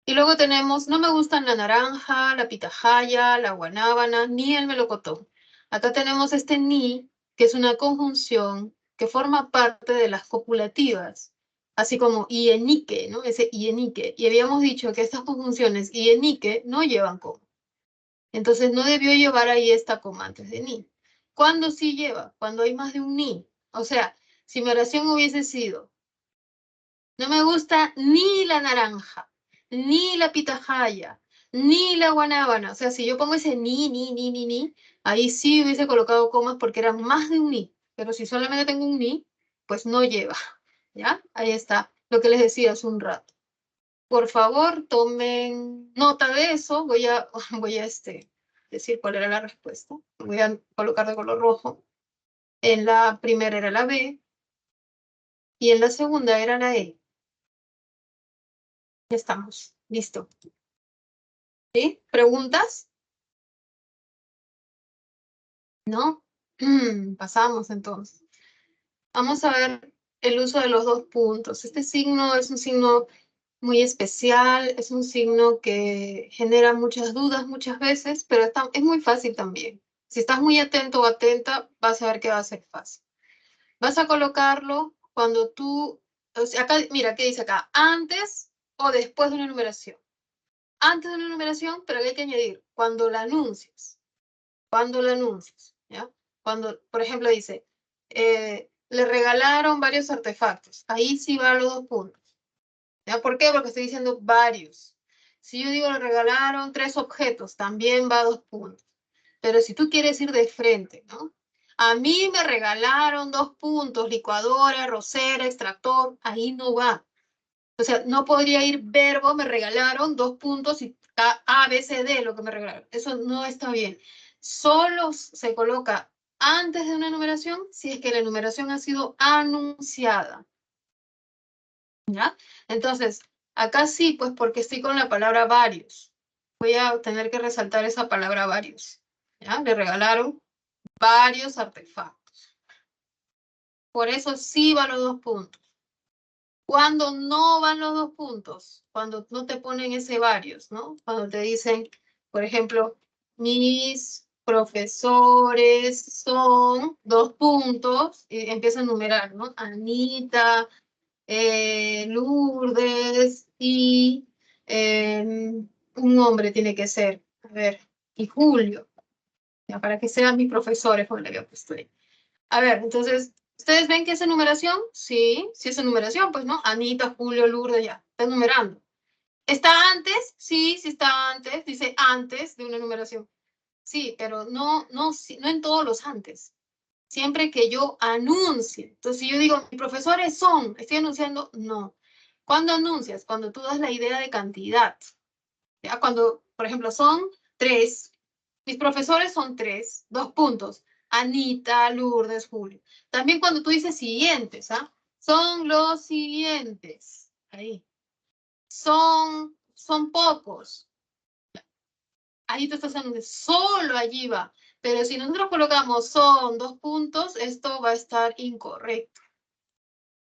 Speaker 1: Y luego tenemos, no me gustan la naranja, la pitahaya, la guanábana, ni el melocotón. Acá tenemos este ni, que es una conjunción que forma parte de las copulativas, así como ienique, ¿no? Ese ienique. Y habíamos dicho que estas conjunciones ienique no llevan coma. Entonces no debió llevar ahí esta coma antes de ni. ¿Cuándo sí lleva? Cuando hay más de un ni. O sea, si mi oración hubiese sido, no me gusta ni la naranja, ni la pitahaya, ni la guanábana. O sea, si yo pongo ese ni, ahí sí hubiese colocado comas porque era más de un ni. Pero si solamente tengo un ni, pues no lleva. ¿Ya? Ahí está lo que les decía hace un rato. Por favor, tomen nota de eso. Voy a decir cuál era la respuesta. Voy a colocar de color rojo. En la primera era la B y en la segunda era la E. Ya estamos. Listo. ¿Sí? ¿Preguntas? ¿No? Pasamos entonces. Vamos a ver el uso de los dos puntos. Este signo es un signo muy especial, es un signo que genera muchas dudas muchas veces, pero es muy fácil también. Si estás muy atento o atenta, vas a ver que va a ser fácil. Vas a colocarlo cuando tú, o sea, acá, mira, ¿qué dice acá? Antes o después de una numeración. Antes de una numeración, pero hay que añadir, cuando la anuncias. Cuando la anuncias, ¿ya? Cuando, por ejemplo, dice, le regalaron varios artefactos. Ahí sí va a los dos puntos. ¿Ya? ¿Por qué? Porque estoy diciendo varios. Si yo digo le regalaron 3 objetos, también va a 2 puntos. Pero si tú quieres ir de frente, ¿no? A mí me regalaron 2 puntos, licuadora, rosera, extractor, ahí no va. O sea, no podría ir verbo, me regalaron, dos puntos y A, B, C, D, lo que me regalaron. Eso no está bien. Solo se coloca antes de una enumeración si es que la enumeración ha sido anunciada. ¿Ya? Entonces, acá sí, pues porque estoy con la palabra varios. Voy a tener que resaltar esa palabra varios. ¿Ya? Le regalaron varios artefactos. Por eso sí van los 2 puntos. Cuando no van los 2 puntos, cuando no te ponen ese varios, ¿no? Cuando te dicen, por ejemplo, mis profesores son 2 puntos, y empieza a numerar, ¿no? Anita, Lourdes y un hombre tiene que ser, a ver, y Julio, ya, para que sean mis profesores, como le había puesto ahí. A ver, entonces, ¿ustedes ven que es enumeración? Sí, sí es enumeración, pues, ¿no? Anita, Julio, Lourdes, ya, está enumerando. ¿Está antes? Sí, sí está antes, dice antes de una enumeración. Sí, pero no en todos los antes. Siempre que yo anuncie. Entonces, si yo digo, mis profesores son, estoy anunciando, no. ¿Cuándo anuncias? Cuando tú das la idea de cantidad. ¿Ya? Cuando, por ejemplo, son 3, mis profesores son 3, 2 puntos. Anita, Lourdes, Julio. También cuando tú dices siguientes, ¿ah? Son los siguientes. Ahí. Son pocos. Ahí tú estás anunciando, solo allí va. Pero si nosotros colocamos son 2 puntos, esto va a estar incorrecto.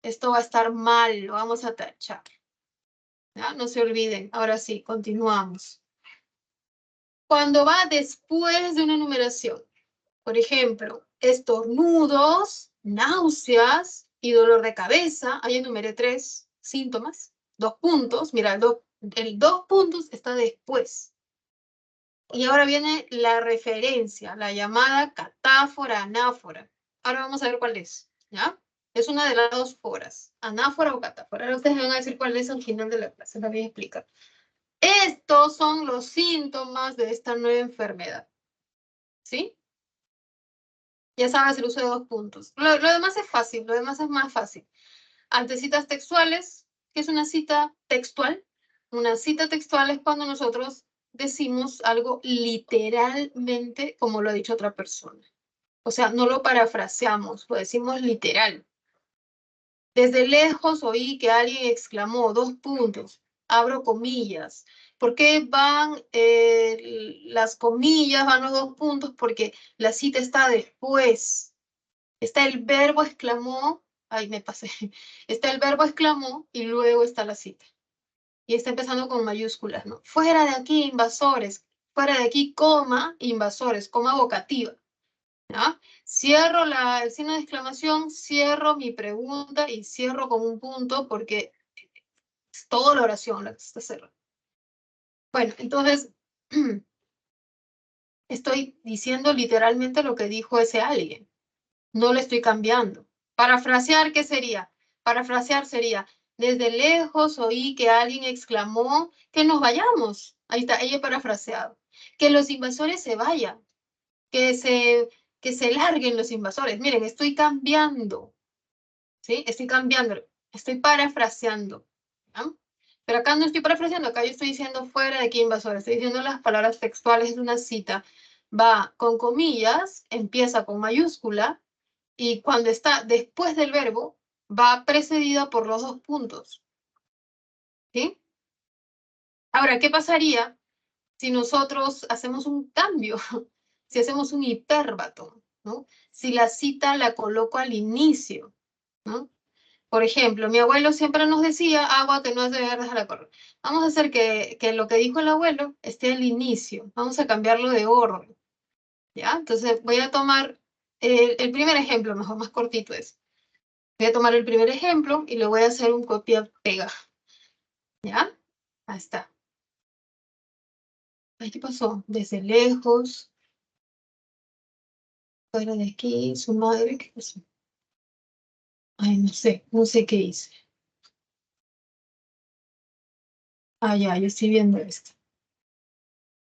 Speaker 1: Esto va a estar mal, lo vamos a tachar. ¿Ya? No se olviden. Ahora sí, continuamos. Cuando va después de una numeración, por ejemplo, estornudos, náuseas y dolor de cabeza, ahí enumeré 3 síntomas, 2 puntos, mira, el 2 puntos está después. Y ahora viene la referencia, la llamada catáfora, anáfora. Ahora vamos a ver cuál es, ¿ya? Es una de las 2 foras, anáfora o catáfora. Ahora ustedes me van a decir cuál es al final de la clase, la voy a explicar. Estos son los síntomas de esta nueva enfermedad, ¿sí? Ya sabes el uso de 2 puntos. Lo demás es fácil, lo demás es más fácil. Antecitas textuales, ¿qué es una cita textual? Una cita textual es cuando nosotros decimos algo literalmente como lo ha dicho otra persona. O sea, no lo parafraseamos, lo decimos literal. Desde lejos oí que alguien exclamó, 2 puntos, abro comillas. ¿Por qué van las comillas, van los 2 puntos? Porque la cita está después. Está el verbo exclamó, ay, me pasé. Está el verbo exclamó y luego está la cita. Y está empezando con mayúsculas, ¿no? Fuera de aquí, invasores. Fuera de aquí, coma, invasores, coma vocativa. ¿Ya? Cierro el signo de exclamación, cierro mi pregunta y cierro con un punto porque es toda la oración la que se está cerrando. Bueno, entonces estoy diciendo literalmente lo que dijo ese alguien. No le estoy cambiando. Parafrasear, ¿qué sería? Parafrasear sería, desde lejos oí que alguien exclamó que nos vayamos. Ahí está, ella parafraseado. Que los invasores se vayan, que se larguen los invasores. Miren, estoy cambiando, ¿sí? Estoy cambiando, estoy parafraseando. ¿Ya? Pero acá no estoy parafraseando, acá yo estoy diciendo fuera de aquí invasores, estoy diciendo las palabras textuales de una cita. Va con comillas, empieza con mayúscula, y cuando está después del verbo, va precedida por los 2 puntos. ¿Sí? Ahora, ¿qué pasaría si nosotros hacemos un cambio? Si hacemos un hipérbato, ¿no? Si la cita la coloco al inicio, ¿no? Por ejemplo, mi abuelo siempre nos decía, agua que no es de beber, déjala correr. Vamos a hacer que lo que dijo el abuelo esté al inicio. Vamos a cambiarlo de orden, ¿ya? Entonces voy a tomar el primer ejemplo, mejor más cortito es. Voy a tomar el primer ejemplo y le voy a hacer un copia-pega. ¿Ya? Ahí está. Ay, ¿qué pasó? Desde lejos. Fuera de aquí, su madre, ¿qué pasó? Ay, no sé qué hice. Ah, ya, yo estoy viendo esto.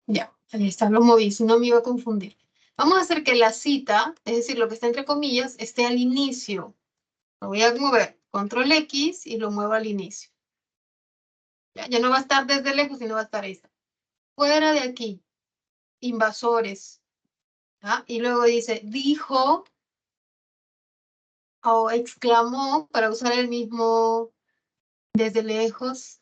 Speaker 1: Ya, ahí está, lo moví, si no me iba a confundir. Vamos a hacer que la cita, es decir, lo que está entre comillas, esté al inicio. Lo voy a mover, control X y lo muevo al inicio. Ya no va a estar desde lejos, sino va a estar ahí. Fuera de aquí, invasores. ¿Ya? Y luego dice, dijo o exclamó, para usar el mismo desde lejos.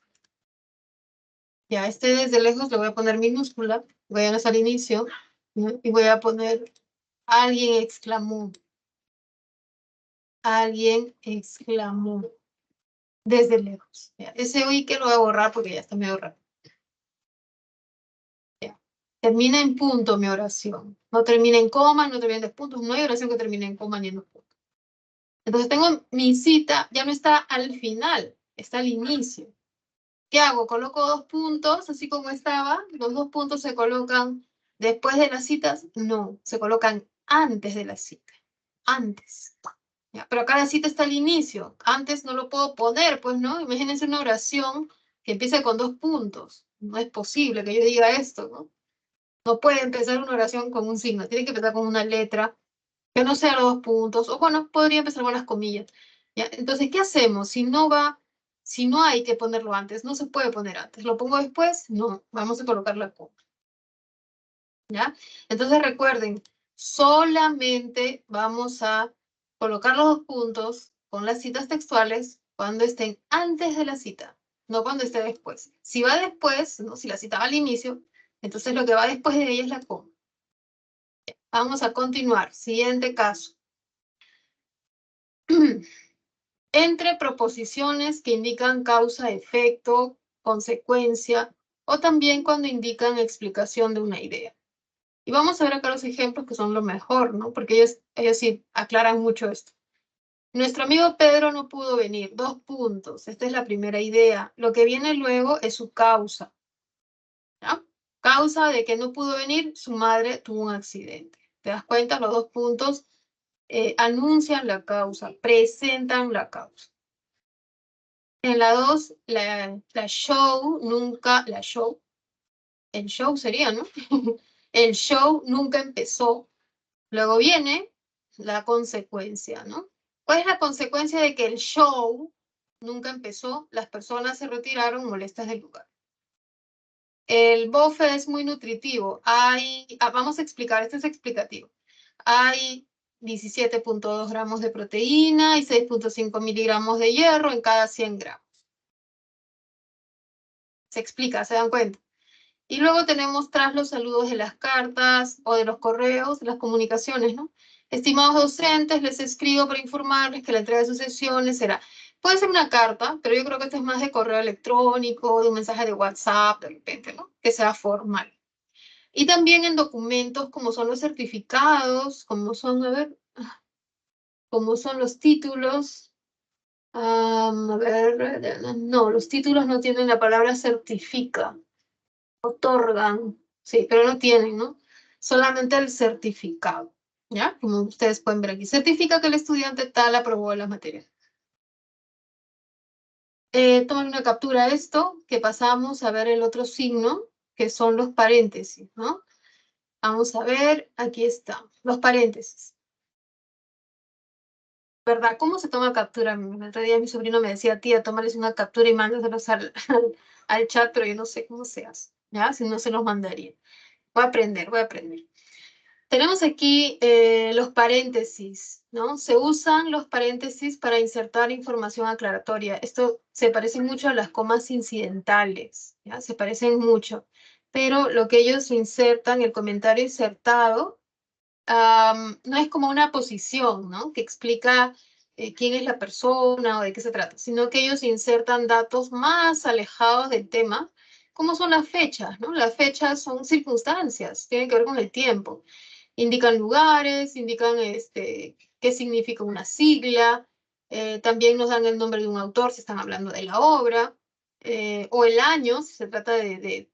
Speaker 1: Ya, este desde lejos le voy a poner minúscula, voy a hacer al inicio, ¿no? Y voy a poner, alguien exclamó, desde lejos. Ya, ese oí que lo voy a borrar porque ya está medio raro. Ya. Termina en punto mi oración. No termina en coma, no termina en puntos. No hay oración que termine en coma ni en dos puntos. Entonces tengo mi cita, ya no está al final, está al inicio. ¿Qué hago? Coloco dos puntos, así como estaba. Los dos puntos se colocan después de las citas. No, se colocan antes de la cita. Antes. ¿Ya? Pero cada cita está al inicio. Antes no lo puedo poner, pues, ¿no? Imagínense una oración que empiece con dos puntos. No es posible que yo diga esto, ¿no? No puede empezar una oración con un signo. Tiene que empezar con una letra que no sea los dos puntos. O bueno, podría empezar con las comillas. ¿Ya? Entonces, ¿qué hacemos? Si no hay que ponerlo antes, no se puede poner antes. ¿Lo pongo después? No, vamos a colocar la coma. ¿Ya? Entonces recuerden, solamente vamos a colocar los dos puntos con las citas textuales cuando estén antes de la cita, no cuando esté después. Si va después, ¿no? Si la cita va al inicio, entonces lo que va después de ella es la coma. Vamos a continuar. Siguiente caso. Entre proposiciones que indican causa, efecto, consecuencia, o también cuando indican explicación de una idea. Y vamos a ver acá los ejemplos que son lo mejor, ¿no? Porque ellos sí aclaran mucho esto. Nuestro amigo Pedro no pudo venir. Dos puntos. Esta es la primera idea. Lo que viene luego es su causa. ¿Ya? Causa de que no pudo venir, su madre tuvo un accidente. ¿Te das cuenta? Los dos puntos anuncian la causa, presentan la causa. En la 2, el show sería, ¿no? El show nunca empezó. Luego viene la consecuencia, ¿no? ¿Cuál es la consecuencia de que el show nunca empezó? Las personas se retiraron molestas del lugar. El bofe es muy nutritivo. Vamos a explicar, este es explicativo. Hay 17.2 gramos de proteína y 6.5 miligramos de hierro en cada 100 gramos. Se explica, ¿se dan cuenta? Y luego tenemos tras los saludos de las cartas o de los correos, de las comunicaciones, ¿no? Estimados docentes, les escribo para informarles que la entrega de sus sesiones será, puede ser una carta, pero yo creo que esto es más de correo electrónico, de un mensaje de WhatsApp, de repente, ¿no? Que sea formal. Y también en documentos como son los certificados, como son, a ver, como son los títulos. A ver, no, los títulos no tienen la palabra certifica. Otorgan, sí, pero no tienen, ¿no? Solamente el certificado, ¿ya? Como ustedes pueden ver aquí. Certifica que el estudiante tal aprobó las materias. Toman una captura de esto, que pasamos a ver el otro signo, que son los paréntesis, ¿no? Vamos a ver, aquí está, los paréntesis. ¿Verdad? ¿Cómo se toma captura? El otro día mi sobrino me decía, tía, tómales una captura y mándaselos al chat, pero yo no sé cómo se hace, ¿ya? Si no se los mandaría. Voy a aprender, voy a aprender. Tenemos aquí los paréntesis, ¿no? Se usan los paréntesis para insertar información aclaratoria. Esto se parece mucho a las comas incidentales, ¿ya? Se parecen mucho. Pero lo que ellos insertan, el comentario insertado, no es como una posición, ¿no? Que explica quién es la persona o de qué se trata, sino que ellos insertan datos más alejados del tema, como son las fechas, ¿no? Las fechas son circunstancias, tienen que ver con el tiempo. Indican lugares, indican qué significa una sigla, también nos dan el nombre de un autor si están hablando de la obra, o el año si se trata de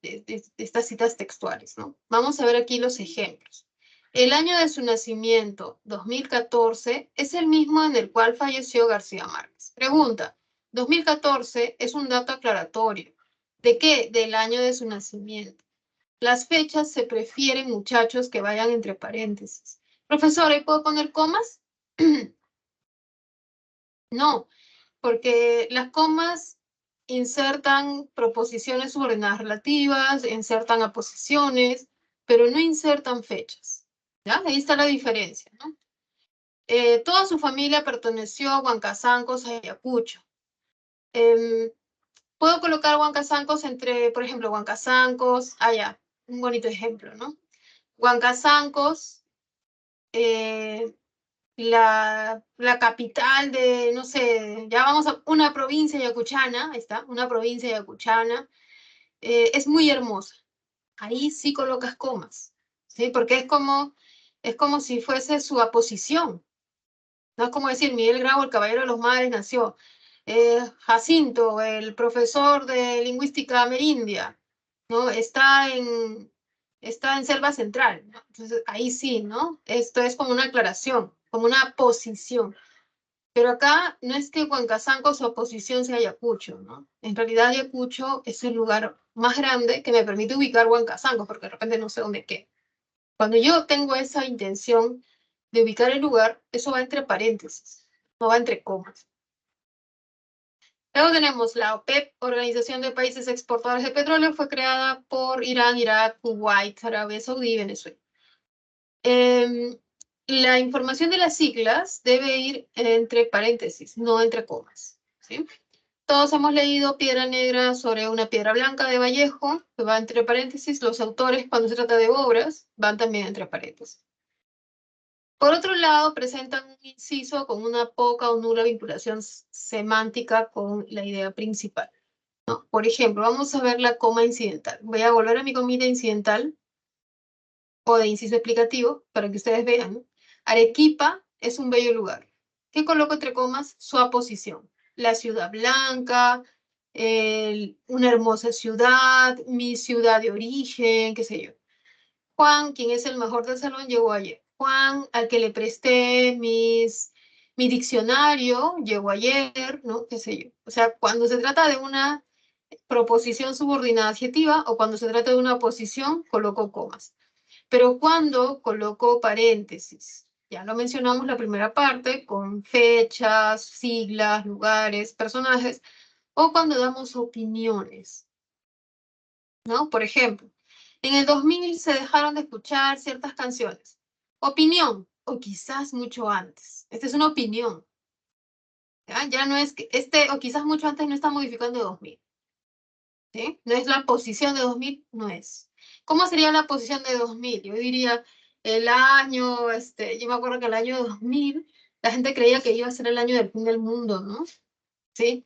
Speaker 1: estas citas textuales, ¿no? Vamos a ver aquí los ejemplos. El año de su nacimiento, 2014, es el mismo en el cual falleció García Márquez. Pregunta, 2014 es un dato aclaratorio. ¿De qué? Del año de su nacimiento. Las fechas se prefieren, muchachos, que vayan entre paréntesis. Profesora, ¿y puedo poner comas? No, porque las comas insertan proposiciones subordinadas relativas, insertan aposiciones, pero no insertan fechas. ¿Ya? Ahí está la diferencia, ¿no? Toda su familia perteneció a Huancazancos, Ayacucho. Puedo colocar Huancazancos entre, por ejemplo, Huancazancos, allá, un bonito ejemplo, ¿no? Huancazancos, la capital de, no sé, ya vamos a una provincia yacuchana, ahí está, una provincia yacuchana, es muy hermosa. Ahí sí colocas comas, ¿sí? Porque es como si fuese su aposición. No es como decir Miguel Grau, el caballero de los mares, nació. Jacinto, el profesor de lingüística amerindia, ¿no? Está en Selva Central, ¿no? Entonces, ahí sí, ¿no? Esto es como una aclaración, como una posición. Pero acá no es que Huancasanco su oposición sea Ayacucho, ¿no? En realidad Ayacucho es el lugar más grande que me permite ubicar Huancasanco, porque de repente no sé dónde queda. Cuando yo tengo esa intención de ubicar el lugar, eso va entre paréntesis, no va entre comas. Luego tenemos la OPEP, Organización de Países Exportadores de Petróleo, fue creada por Irán, Irak, Kuwait, Arabia Saudí y Venezuela. La información de las siglas debe ir entre paréntesis, no entre comas, ¿sí? Todos hemos leído Piedra Negra sobre una piedra blanca de Vallejo, que va entre paréntesis. Los autores, cuando se trata de obras, van también entre paréntesis. Por otro lado, presentan un inciso con una poca o nula vinculación semántica con la idea principal, ¿no? Por ejemplo, vamos a ver la coma incidental. Voy a volver a mi comilla incidental o de inciso explicativo para que ustedes vean, ¿no? Arequipa es un bello lugar. ¿Qué coloco entre comas? Su aposición. La ciudad blanca, una hermosa ciudad, mi ciudad de origen, qué sé yo. Juan, quien es el mejor del salón, llegó ayer. Juan, al que le presté mi diccionario, llegó ayer, ¿no? Qué sé yo. O sea, cuando se trata de una proposición subordinada adjetiva o cuando se trata de una posición, coloco comas. Pero cuando coloco paréntesis, ya lo mencionamos la primera parte, con fechas, siglas, lugares, personajes, o cuando damos opiniones, ¿no? Por ejemplo, en el 2000 se dejaron de escuchar ciertas canciones. Opinión, o quizás mucho antes. Esta es una opinión. ¿Ya? Ya no es que o quizás mucho antes no está modificando 2000. ¿Sí? No es la posición de 2000, no es. ¿Cómo sería la posición de 2000? Yo diría el año, yo me acuerdo que el año 2000 la gente creía que iba a ser el año del fin del mundo, ¿no? Sí,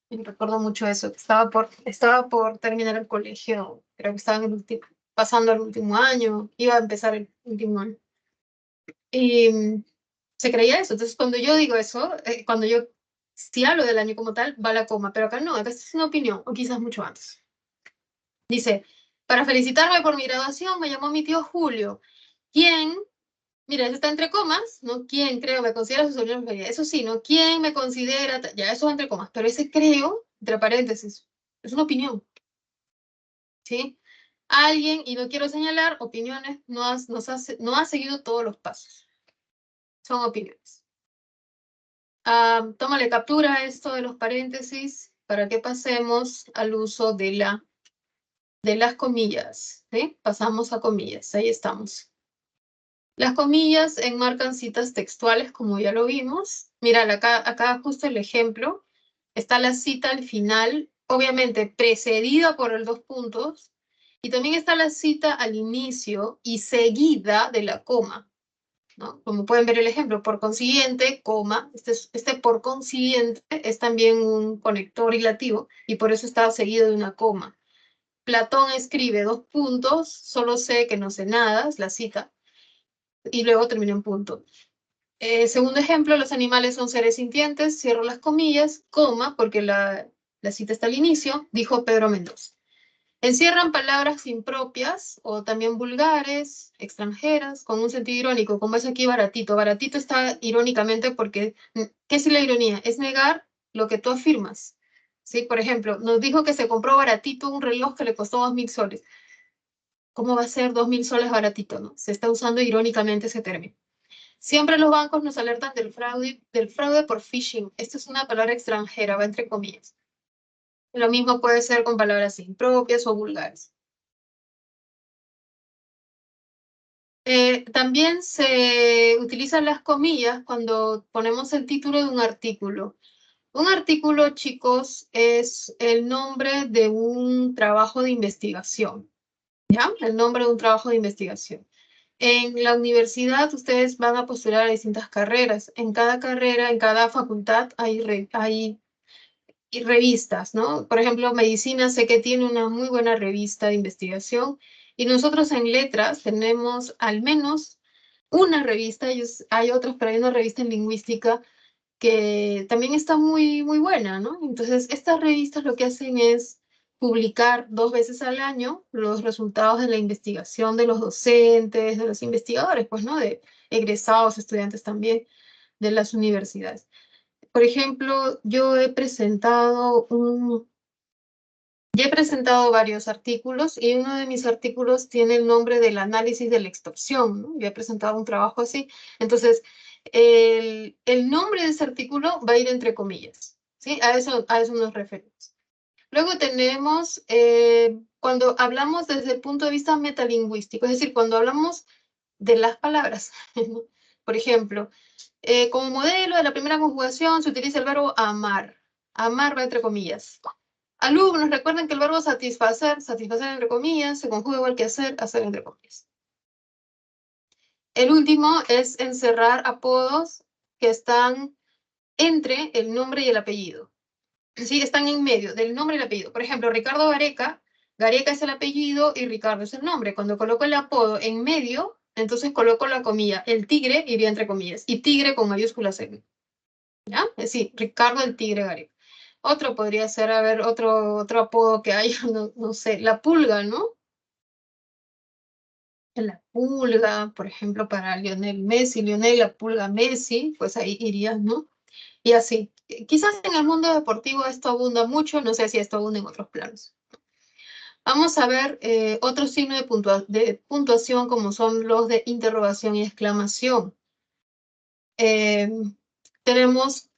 Speaker 1: y recuerdo mucho eso, que estaba por terminar el colegio, creo que estaba en el último, pasando el último año, iba a empezar el último año. Y se creía eso. Entonces, cuando yo digo eso, cuando yo si hablo del año como tal, va la coma, pero acá no, acá es una opinión, o quizás mucho antes. Dice, para felicitarme por mi graduación me llamó mi tío Julio, ¿quién? Mira, eso está entre comas, ¿no? ¿Quién creo me considera su sobrino preferido? Eso sí, ¿no? ¿Quién me considera? Ya, eso entre comas, pero ese creo, entre paréntesis, es una opinión, ¿sí? Alguien, y no quiero señalar, opiniones, no ha seguido todos los pasos. Son opiniones. Tómale captura a esto de los paréntesis para que pasemos al uso de las comillas, ¿sí? Pasamos a comillas, ahí estamos. Las comillas enmarcan citas textuales, como ya lo vimos. Mira, acá justo el ejemplo. Está la cita al final, obviamente precedida por el dos puntos, y también está la cita al inicio y seguida de la coma, ¿no? Como pueden ver el ejemplo, por consiguiente, coma, este por consiguiente es también un conector ilativo y por eso está seguido de una coma. Platón escribe dos puntos, solo sé que no sé nada, es la cita, y luego termina en punto. Segundo ejemplo, los animales son seres sintientes, cierro las comillas, coma, porque la cita está al inicio, dijo Pedro Mendoza. Encierran palabras impropias o también vulgares, extranjeras, con un sentido irónico, como es aquí baratito. Baratito está irónicamente porque, ¿qué es la ironía? Es negar lo que tú afirmas. ¿Sí? Por ejemplo, nos dijo que se compró baratito un reloj que le costó 2000 soles. ¿Cómo va a ser 2000 soles baratito? ¿No? Se está usando irónicamente ese término. Siempre los bancos nos alertan del fraude por phishing. Esto es una palabra extranjera, va entre comillas. Lo mismo puede ser con palabras impropias o vulgares. También se utilizan las comillas cuando ponemos el título de un artículo. Un artículo, chicos, es el nombre de un trabajo de investigación, ¿ya? El nombre de un trabajo de investigación. En la universidad ustedes van a postular a distintas carreras. En cada carrera, en cada facultad hay revistas, ¿no? Por ejemplo, medicina sé que tiene una muy buena revista de investigación y nosotros en letras tenemos al menos una revista, hay otras, pero hay una revista en lingüística que también está muy, muy buena, ¿no? Entonces, estas revistas lo que hacen es publicar 2 veces al año los resultados de la investigación de los docentes, de los investigadores, pues, ¿no? De egresados, estudiantes también de las universidades. Por ejemplo, ya he presentado varios artículos y uno de mis artículos tiene el nombre del análisis de la extorsión, ¿no? Yo he presentado un trabajo así. Entonces, el nombre de ese artículo va a ir entre comillas, ¿sí? A eso nos referimos. Luego tenemos, cuando hablamos desde el punto de vista metalingüístico, es decir, cuando hablamos de las palabras, ¿no? Por ejemplo, como modelo de la primera conjugación se utiliza el verbo amar. Amar va entre comillas. Alumnos, recuerden que el verbo satisfacer, satisfacer entre comillas, se conjuga igual que hacer, hacer entre comillas. El último es encerrar apodos que están entre el nombre y el apellido. Sí, están en medio del nombre y el apellido. Por ejemplo, Ricardo Gareca, Gareca es el apellido y Ricardo es el nombre. Cuando coloco el apodo en medio, entonces coloco la comilla. El tigre iría entre comillas y tigre con mayúsculas en. ¿Ya? Es decir, Ricardo el tigre Gareca. Otro podría ser, a ver, otro apodo que haya, no sé, la pulga, ¿no? La pulga, por ejemplo, para Lionel Messi, Lionel la pulga Messi, pues ahí irías, ¿no? Y así. Quizás en el mundo deportivo esto abunda mucho, no sé si esto abunda en otros planos. Vamos a ver otro signo de puntuación como son los de interrogación y exclamación. Eh, tenemos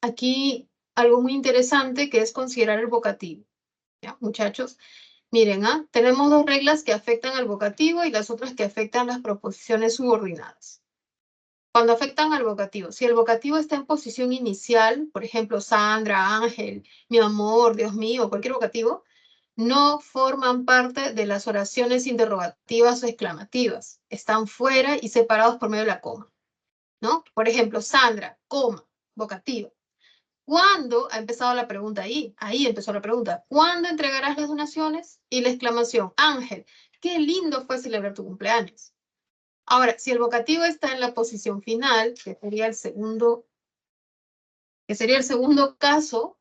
Speaker 1: aquí algo muy interesante que es considerar el vocativo. ¿Ya, muchachos? Miren, tenemos dos reglas que afectan al vocativo y las otras que afectan las proposiciones subordinadas. Cuando afectan al vocativo, si el vocativo está en posición inicial, por ejemplo, Sandra, Ángel, mi amor, Dios mío, cualquier vocativo, no forman parte de las oraciones interrogativas o exclamativas. Están fuera y separados por medio de la coma, ¿no? Por ejemplo, Sandra, coma, vocativo. ¿Cuándo ha empezado la pregunta ahí? Ahí empezó la pregunta. ¿Cuándo entregarás las donaciones? Y la exclamación, Ángel, qué lindo fue celebrar tu cumpleaños. Ahora, si el vocativo está en la posición final, que sería el segundo caso,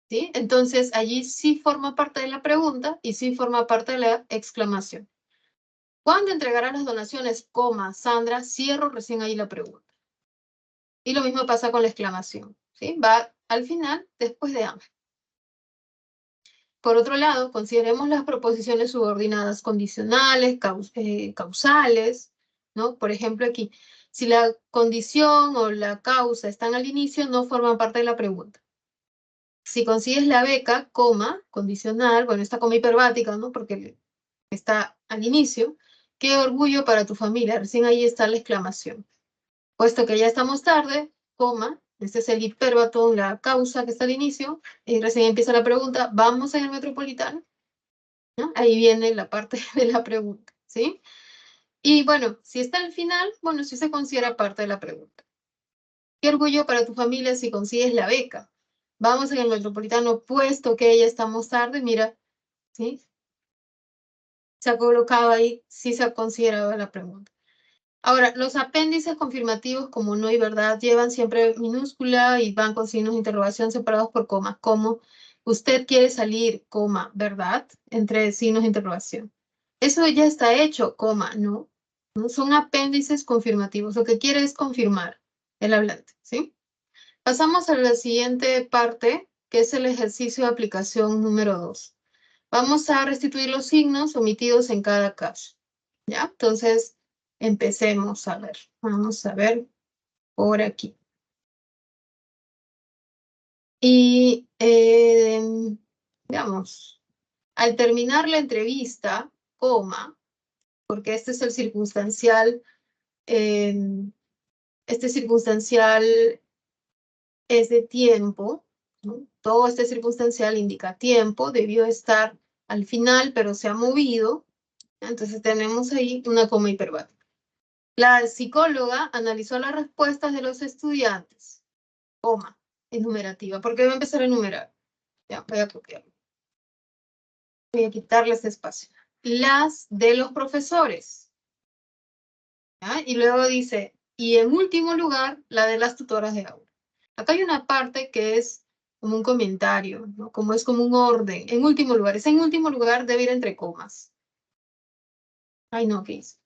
Speaker 1: ¿sí? Entonces allí sí forma parte de la pregunta y sí forma parte de la exclamación. ¿Cuándo entregarás las donaciones? Coma, Sandra, cierro recién ahí la pregunta. Y lo mismo pasa con la exclamación, ¿sí? Va al final después de Ángel. Por otro lado, consideremos las proposiciones subordinadas condicionales, causales, ¿no? Por ejemplo, aquí, si la condición o la causa están al inicio, no forman parte de la pregunta. Si consigues la beca, coma, condicional, bueno, está como hiperbática, ¿no? Porque está al inicio. Qué orgullo para tu familia, recién ahí está la exclamación. Puesto que ya estamos tarde, coma, este es el hiperbatón, la causa que está al inicio, y recién empieza la pregunta, ¿vamos en el metropolitano? ¿No? Ahí viene la parte de la pregunta, ¿sí? Y bueno, si está al final, bueno, sí se considera parte de la pregunta. Qué orgullo para tu familia si consigues la beca. Vamos en el metropolitano, puesto que ya estamos tarde, mira, ¿sí? Se ha colocado ahí, sí se ha considerado la pregunta. Ahora, los apéndices confirmativos como no y verdad llevan siempre minúscula y van con signos de interrogación separados por comas, como usted quiere salir, coma, ¿verdad? Entre signos de interrogación. Eso ya está hecho, coma, ¿no? ¿No? Son apéndices confirmativos. Lo que quiere es confirmar el hablante, ¿sí? Pasamos a la siguiente parte, que es el ejercicio de aplicación número 2. Vamos a restituir los signos omitidos en cada caso, ¿ya? Entonces, empecemos a ver. Vamos a ver por aquí. Y Digamos, al terminar la entrevista, coma, porque este es el circunstancial, este circunstancial es de tiempo, ¿no? Todo este circunstancial indica tiempo, debió estar al final, pero se ha movido. Entonces tenemos ahí una coma hiperbática. La psicóloga analizó las respuestas de los estudiantes, coma, enumerativa, porque voy a empezar a enumerar. Ya, voy a copiarlo. Voy a quitarle este espacio. Las de los profesores. ¿Ya? Y luego dice, y en último lugar, la de las tutoras de aula. Acá hay una parte que es como un comentario, ¿no? Como es como un orden. En último lugar, ese en último lugar debe ir entre comas. Ay, no, ¿qué hice?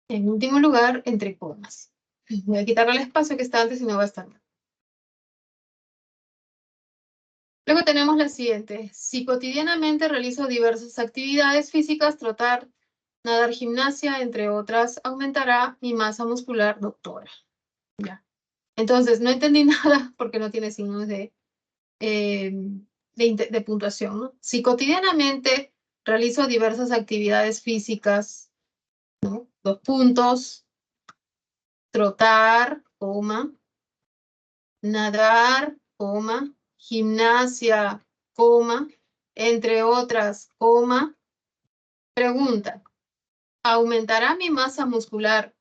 Speaker 1: En último lugar, entre comas. Voy a quitarle el espacio que está antes y no va a estar. Luego tenemos la siguiente. Si cotidianamente realizo diversas actividades físicas, trotar, nadar, gimnasia, entre otras, aumentará mi masa muscular, doctora. Ya. Entonces, no entendí nada porque no tiene signos de puntuación, ¿no? Si cotidianamente realizo diversas actividades físicas, ¿no? 2 puntos, trotar, coma, nadar, coma, gimnasia, coma, entre otras, coma. Pregunta, ¿aumentará mi masa muscular,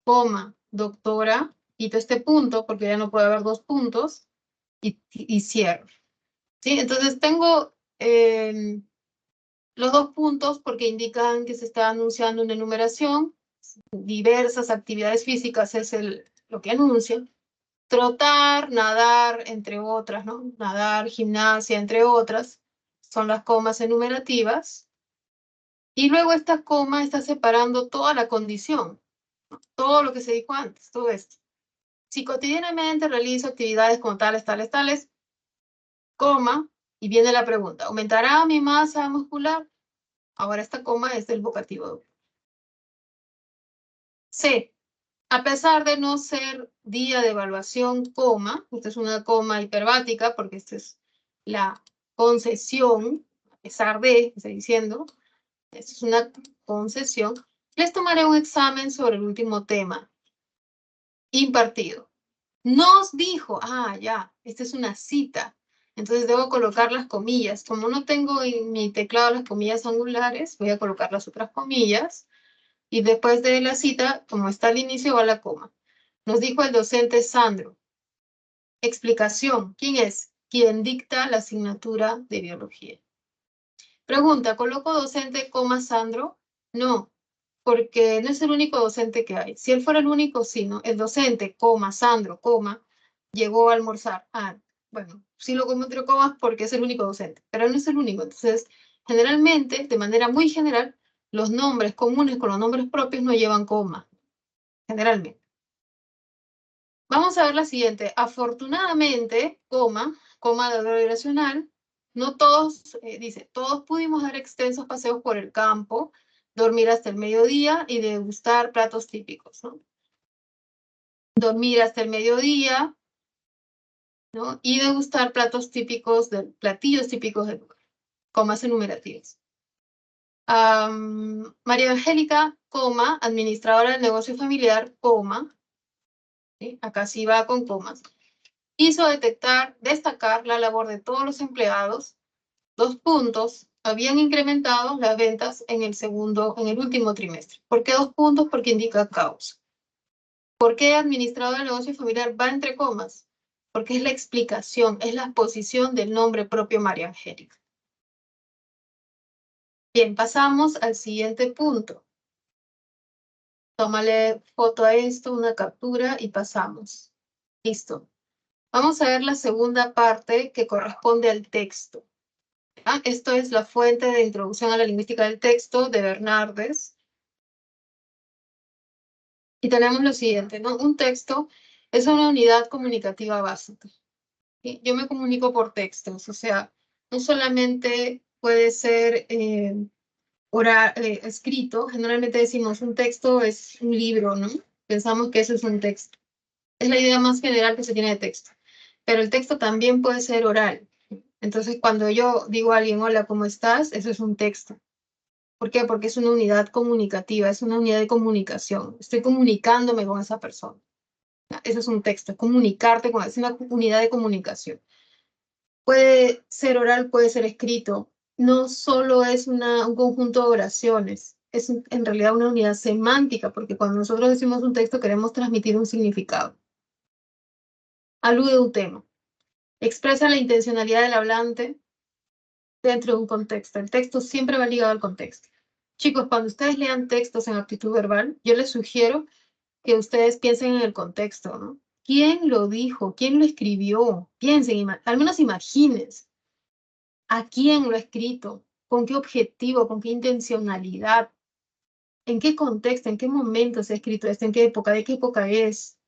Speaker 1: coma, doctora? Quito este punto porque ya no puede haber 2 puntos y cierro. ¿Sí? Entonces tengo los 2 puntos porque indican que se está anunciando una enumeración. Diversas actividades físicas es lo que anuncia. Trotar, nadar, entre otras, ¿no? Nadar, gimnasia, entre otras, son las comas enumerativas. Y luego esta coma está separando toda la condición, ¿no? Todo lo que se dijo antes, todo esto. Si cotidianamente realizo actividades como tales, tales, tales, coma, y viene la pregunta, ¿aumentará mi masa muscular? Ahora esta coma es del vocativo. C. A pesar de no ser día de evaluación, coma, esta es una coma hiperbática porque esta es la concesión, a pesar de, estoy diciendo, esta es una concesión, les tomaré un examen sobre el último tema impartido. Nos dijo, ya, esta es una cita, entonces debo colocar las comillas. Como no tengo en mi teclado las comillas angulares, voy a colocar las otras comillas. Y después de la cita, como está al inicio, va la coma. Nos dijo el docente Sandro. Explicación. ¿Quién es? Quien dicta la asignatura de biología. Pregunta, ¿coloco docente, coma, Sandro? No, porque no es el único docente que hay. Si él fuera el único, sí, ¿no? El docente, coma, Sandro, coma, llegó a almorzar. Bueno, sí lo como entre comas porque es el único docente, pero no es el único. Entonces, generalmente, de manera muy general, los nombres comunes con los nombres propios no llevan coma, generalmente. Vamos a ver la siguiente. Afortunadamente, coma de adverbio irracional, no todos, dice, todos pudimos dar extensos paseos por el campo, dormir hasta el mediodía y degustar platos típicos, ¿no? Dormir hasta el mediodía, ¿no? Y degustar platillos típicos del lugar, comas enumerativas. María Angélica, coma, administradora del negocio familiar, coma, ¿sí? Acá sí va con comas. Hizo destacar la labor de todos los empleados. 2 puntos, habían incrementado las ventas en el último trimestre. ¿Por qué 2 puntos? Porque indica causa. ¿Por qué administrador del negocio familiar va entre comas? Porque es la explicación, es la exposición del nombre propio María Angélica. Bien, pasamos al siguiente punto. Tómale foto a esto, una captura y pasamos. Listo. Vamos a ver la segunda parte que corresponde al texto. Esto es la fuente de introducción a la lingüística del texto de Bernardes. Y tenemos lo siguiente, ¿no? Un texto es una unidad comunicativa básica. ¿Sí? Yo me comunico por textos, o sea, no solamente puede ser escrito, generalmente decimos un texto es un libro, ¿no? Pensamos que eso es un texto. Es la idea más general que se tiene de texto. pero el texto también puede ser oral. Entonces, cuando yo digo a alguien, hola, ¿cómo estás? Eso es un texto. ¿Por qué? Porque es una unidad comunicativa, es una unidad de comunicación. Estoy comunicándome con esa persona. Eso es un texto, es comunicarte con, es una unidad de comunicación. Puede ser oral, puede ser escrito. No solo es un conjunto de oraciones, es en realidad una unidad semántica, porque cuando nosotros decimos un texto queremos transmitir un significado. Alude a un tema, expresa la intencionalidad del hablante dentro de un contexto. El texto siempre va ligado al contexto. Chicos, cuando ustedes lean textos en aptitud verbal, yo les sugiero que ustedes piensen en el contexto, ¿no? ¿Quién lo dijo? ¿Quién lo escribió? Piensen, al menos imagínense. ¿A quién lo ha escrito? ¿Con qué objetivo? ¿Con qué intencionalidad? ¿En qué contexto? ¿En qué momento se ha escrito esto? ¿En qué época? ¿De qué época es?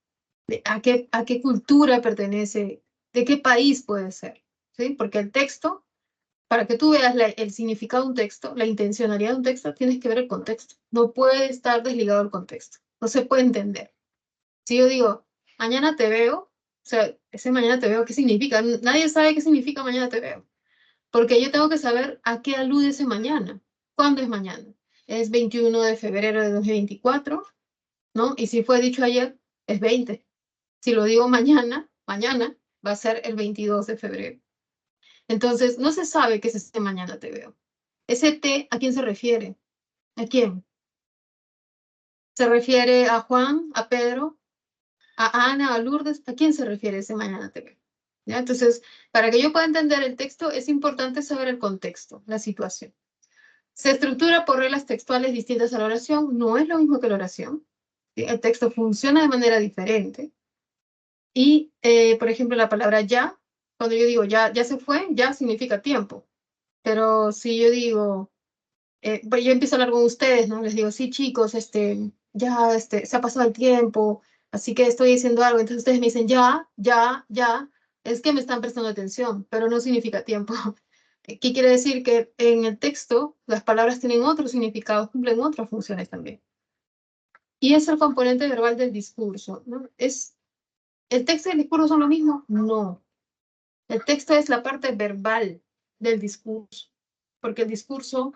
Speaker 1: A qué cultura pertenece? ¿De qué país puede ser? ¿Sí? Porque el texto, para que tú veas el significado de un texto, la intencionalidad de un texto, tienes que ver el contexto. No puede estar desligado del contexto. No se puede entender. Si yo digo, mañana te veo, o sea, ese mañana te veo, ¿qué significa? Nadie sabe qué significa mañana te veo. Porque yo tengo que saber a qué alude ese mañana. ¿Cuándo es mañana? Es 21 de febrero de 2024, ¿no? Y si fue dicho ayer, es 20. Si lo digo mañana, mañana va a ser el 22 de febrero. Entonces, no se sabe qué es ese mañana te veo. Ese te, ¿a quién se refiere? ¿A quién? ¿Se refiere a Juan, a Pedro, a Ana, a Lourdes? ¿A quién se refiere ese mañana te veo? ¿Ya? Entonces, para que yo pueda entender el texto, es importante saber el contexto, la situación. Se estructura por reglas textuales distintas a la oración, no es lo mismo que la oración. ¿Sí? El texto funciona de manera diferente. Y, por ejemplo, la palabra ya, cuando yo digo ya, ya se fue, ya significa tiempo. Pero si yo digo, pues yo empiezo a hablar con ustedes, ¿no? Les digo, sí, chicos, ya se ha pasado el tiempo, así que estoy diciendo algo. Entonces ustedes me dicen, ya, ya, ya, es que me están prestando atención, pero no significa tiempo. ¿Qué quiere decir? Que en el texto las palabras tienen otros significados, cumplen otras funciones también. Y es el componente verbal del discurso, ¿no? ¿El texto y el discurso son lo mismo? No. El texto es la parte verbal del discurso, porque el discurso,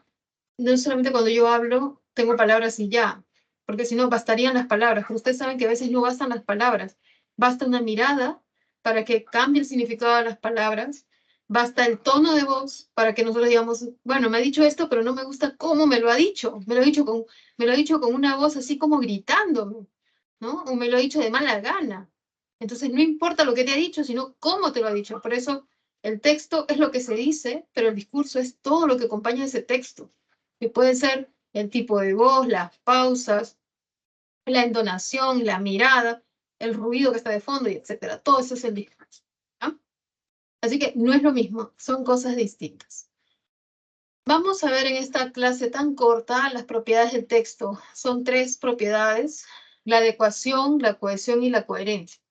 Speaker 1: no solamente cuando yo hablo, tengo palabras y ya, porque si no, bastarían las palabras, pero ustedes saben que a veces no bastan las palabras, basta una mirada para que cambie el significado de las palabras, basta el tono de voz para que nosotros digamos, bueno, me ha dicho esto, pero no me gusta cómo me lo ha dicho, me lo ha dicho con una voz así como gritándome, ¿no? O me lo ha dicho de mala gana. Entonces no importa lo que te ha dicho, sino cómo te lo ha dicho. Por eso el texto es lo que se dice, pero el discurso es todo lo que acompaña ese texto, que puede ser el tipo de voz, las pausas, la entonación, la mirada, el ruido que está de fondo, y etcétera. Todo eso es el discurso. ¿No? Así que no es lo mismo, son cosas distintas. Vamos a ver en esta clase tan corta las propiedades del texto. Son 3 propiedades: la adecuación, la cohesión y la coherencia.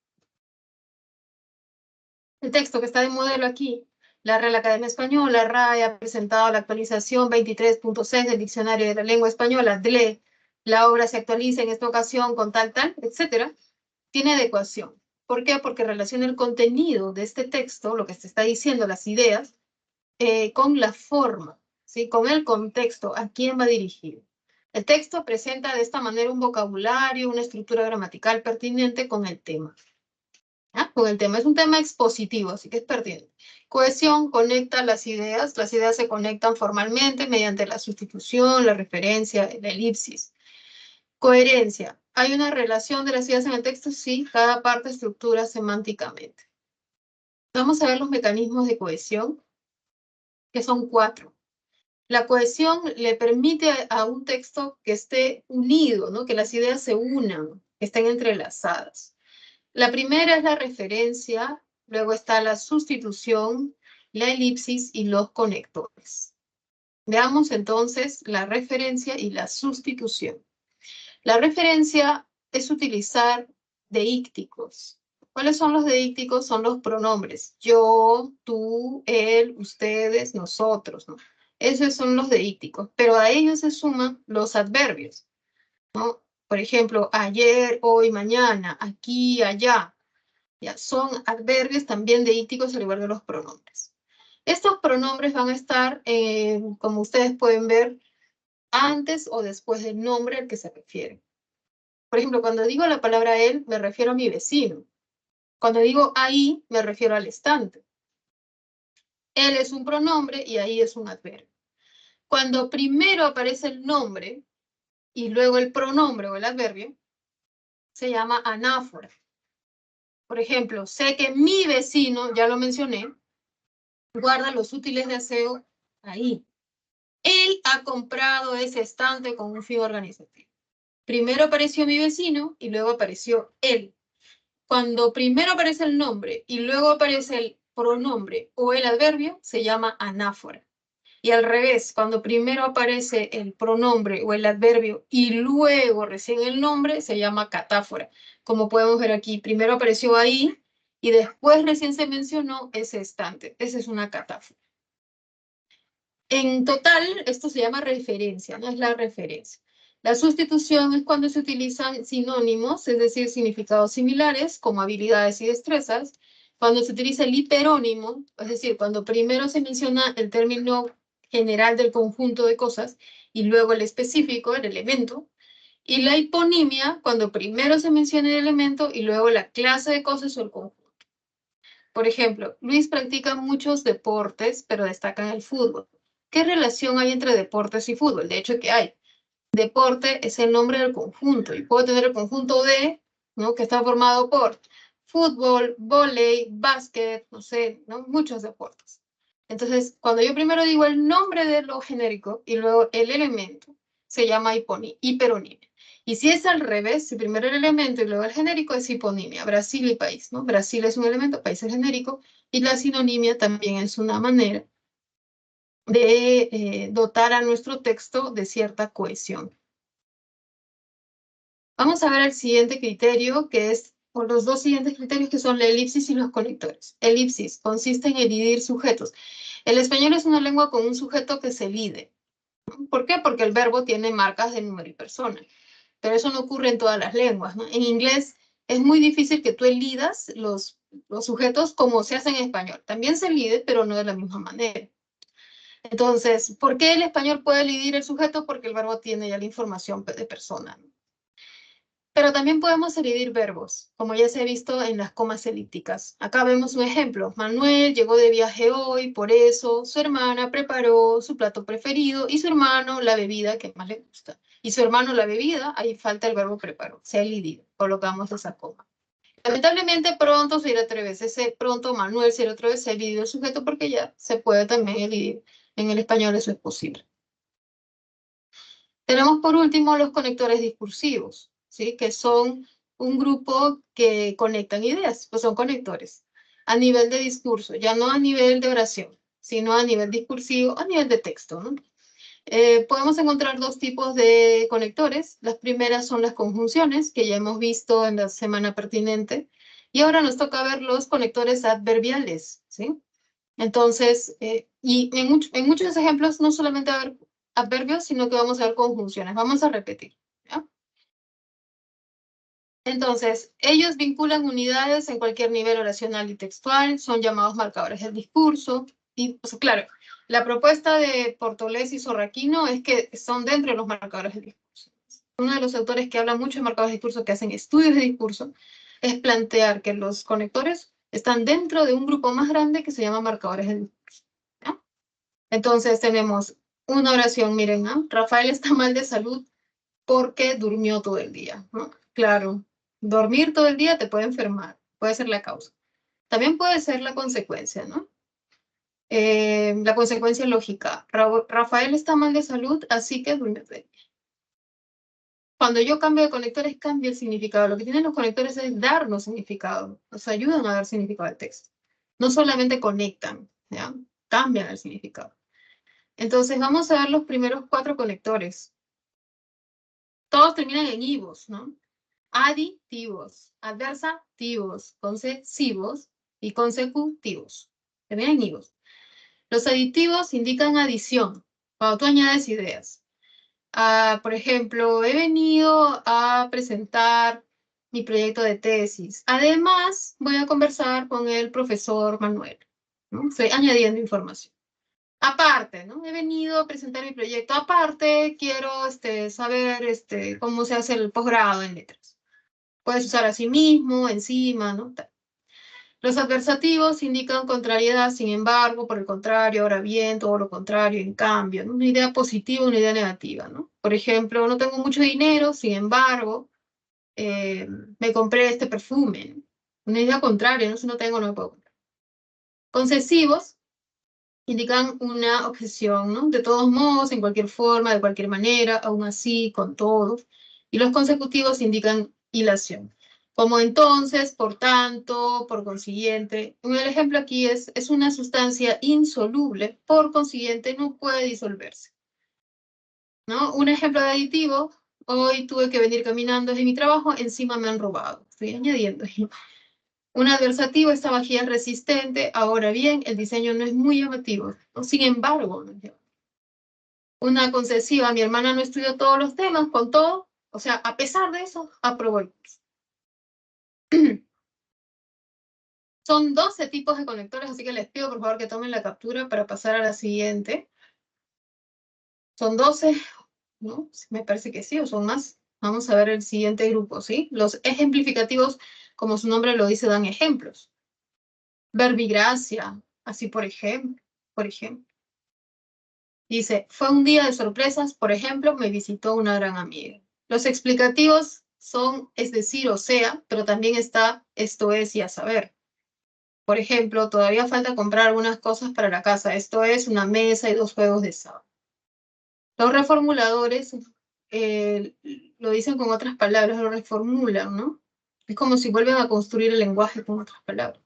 Speaker 1: El texto que está de modelo aquí, la Real Academia Española, RAE, ha presentado la actualización 23.6 del Diccionario de la Lengua Española, DLE, la obra se actualiza en esta ocasión con tal, etcétera, tiene adecuación. ¿Por qué? Porque relaciona el contenido de este texto, lo que se está diciendo, las ideas, con la forma, ¿sí? Con el contexto, a quién va dirigido. El texto presenta de esta manera un vocabulario, una estructura gramatical pertinente con el tema. Con el tema. Es un tema expositivo, así que es pertinente. Cohesión conecta las ideas se conectan formalmente mediante la sustitución, la referencia, la elipsis. Coherencia. ¿Hay una relación de las ideas en el texto? Sí, cada parte estructura semánticamente. Vamos a ver los mecanismos de cohesión, que son 4. La cohesión le permite a un texto que esté unido, ¿no? Que las ideas se unan, que estén entrelazadas. La primera es la referencia, luego está la sustitución, la elipsis y los conectores. Veamos entonces la referencia y la sustitución. La referencia es utilizar deícticos. ¿Cuáles son los deícticos? Son los pronombres. Yo, tú, él, ustedes, nosotros, ¿no? Esos son los deícticos, pero a ellos se suman los adverbios, ¿no? Por ejemplo, ayer, hoy, mañana, aquí, allá. Ya, son adverbios también deícticos al igual que los pronombres. Estos pronombres van a estar, como ustedes pueden ver, antes o después del nombre al que se refiere. Por ejemplo, cuando digo la palabra él, me refiero a mi vecino. Cuando digo ahí, me refiero al estante. Él es un pronombre y ahí es un adverbio. Cuando primero aparece el nombre y luego el pronombre o el adverbio, se llama anáfora. Por ejemplo, sé que mi vecino, ya lo mencioné, guarda los útiles de aseo ahí. Él ha comprado ese estante con un fin organizativo. Primero apareció mi vecino y luego apareció él. Cuando primero aparece el nombre y luego aparece el pronombre o el adverbio, se llama anáfora. Y al revés, cuando primero aparece el pronombre o el adverbio y luego recién el nombre, se llama catáfora. Como podemos ver aquí, primero apareció ahí y después recién se mencionó ese estante. Esa es una catáfora. En total, esto se llama referencia, no es la referencia. La sustitución es cuando se utilizan sinónimos, es decir, significados similares, como habilidades y destrezas. Cuando se utiliza el hiperónimo, es decir, cuando primero se menciona el término general del conjunto de cosas y luego el específico, el elemento. Y la hiponimia, cuando primero se menciona el elemento y luego la clase de cosas o el conjunto. Por ejemplo, Luis practica muchos deportes, pero destaca en el fútbol. ¿Qué relación hay entre deportes y fútbol? De hecho, que hay. Deporte es el nombre del conjunto y puedo tener el conjunto de, ¿no? Que está formado por fútbol, vóley, básquet, no sé, ¿no? Muchos deportes. Entonces, cuando yo primero digo el nombre de lo genérico y luego el elemento, se llama hiperonimia. Y si es al revés, si primero el elemento y luego el genérico, es hiponimia. Brasil y país, ¿no? Brasil es un elemento, país es genérico, y la sinonimia también es una manera de dotar a nuestro texto de cierta cohesión. Vamos a ver el siguiente criterio, que es, o los dos siguientes criterios, que son la elipsis y los conectores. Elipsis consiste en elidir sujetos. El español es una lengua con un sujeto que se elide. ¿Por qué? Porque el verbo tiene marcas de número y persona. Pero eso no ocurre en todas las lenguas, ¿no? En inglés es muy difícil que tú elidas los sujetos como se hace en español. También se elide, pero no de la misma manera. Entonces, ¿por qué el español puede elidir el sujeto? Porque el verbo tiene ya la información de persona, ¿no? Pero también podemos elidir verbos, como ya se ha visto en las comas elípticas. Acá vemos un ejemplo. Manuel llegó de viaje hoy, por eso su hermana preparó su plato preferido y su hermano la bebida que más le gusta. Y su hermano la bebida, ahí falta el verbo preparó, se ha elidido. Colocamos esa coma. Lamentablemente pronto se irá otra vez. Ese pronto Manuel se irá otra vez, se ha elidido el sujeto porque ya se puede también elidir. En el español eso es posible. Tenemos por último los conectores discursivos, ¿sí? Que son un grupo que conectan ideas, pues son conectores a nivel de discurso, ya no a nivel de oración, sino a nivel discursivo, a nivel de texto, ¿no? Podemos encontrar dos tipos de conectores. Las primeras son las conjunciones, que ya hemos visto en la semana pertinente, y ahora nos toca ver los conectores adverbiales, ¿sí? Entonces, y en muchos ejemplos no solamente va a haber adverbios, sino que vamos a ver conjunciones. Vamos a repetir, ¿ya? Entonces, ellos vinculan unidades en cualquier nivel oracional y textual, son llamados marcadores del discurso. Y, pues, claro, la propuesta de Portolés y Sorraquino es que son dentro de los marcadores del discurso. Uno de los autores que habla mucho de marcadores de discurso, que hacen estudios de discurso, es plantear que los conectores están dentro de un grupo más grande que se llama marcadores del discurso, ¿ya? Entonces tenemos una oración, miren, ¿no? Rafael está mal de salud porque durmió todo el día, ¿no? Claro, dormir todo el día te puede enfermar, puede ser la causa. También puede ser la consecuencia, ¿no? La consecuencia lógica. Rafael está mal de salud, así que durmió todo el día. Cuando yo cambio de conectores, cambia el significado. Lo que tienen los conectores es darnos significado, nos ayudan a dar significado al texto. No solamente conectan, ¿ya? Cambian el significado. Entonces vamos a ver los primeros 4 conectores. Todos terminan en ivos, ¿no? Aditivos, adversativos, concesivos y consecutivos. Terminan en ivos. Los aditivos indican adición, cuando tú añades ideas. Por ejemplo, he venido a presentar mi proyecto de tesis. Además, voy a conversar con el profesor Manuel, ¿no? Estoy añadiendo información. Aparte, ¿no? He venido a presentar mi proyecto. Aparte, quiero saber cómo se hace el posgrado en letras. Puedes usar a sí mismo, encima, ¿no? Los adversativos indican contrariedad, sin embargo, por el contrario, ahora bien, todo lo contrario, en cambio, ¿no? Una idea positiva, una idea negativa, ¿no? Por ejemplo, no tengo mucho dinero, sin embargo, eh, me compré este perfume, ¿no? Una idea contraria, ¿no? Si no tengo, no me puedo comprar. Concesivos indican una objeción, ¿no? De todos modos, en cualquier forma, de cualquier manera, aún así, con todo. Y los consecutivos indican ilación. Como entonces, por tanto, por consiguiente. El ejemplo aquí es una sustancia insoluble, por consiguiente no puede disolverse, ¿no? Un ejemplo de aditivo, hoy tuve que venir caminando desde mi trabajo, encima me han robado. Estoy añadiendo. Un adversativo, esta vajilla es resistente. Ahora bien, el diseño no es muy llamativo, ¿no? Sin embargo, no es llamativo. Una concesiva, mi hermana no estudió todos los temas, con todo, o sea, a pesar de eso, aprobó el curso. Son 12 tipos de conectores, así que les pido por favor que tomen la captura para pasar a la siguiente. Son 12, ¿no? Me parece que sí, o son más. Vamos a ver el siguiente grupo, ¿sí? Los ejemplificativos, como su nombre lo dice, dan ejemplos. Verbigracia, así por ejemplo. Dice, fue un día de sorpresas, por ejemplo, me visitó una gran amiga. Los explicativos son, es decir, o sea, pero también está esto es y a saber. Por ejemplo, todavía falta comprar algunas cosas para la casa. Esto es una mesa y 2 juegos de sábado. Los reformuladores lo dicen con otras palabras, lo reformulan, ¿no? Es como si vuelven a construir el lenguaje con otras palabras.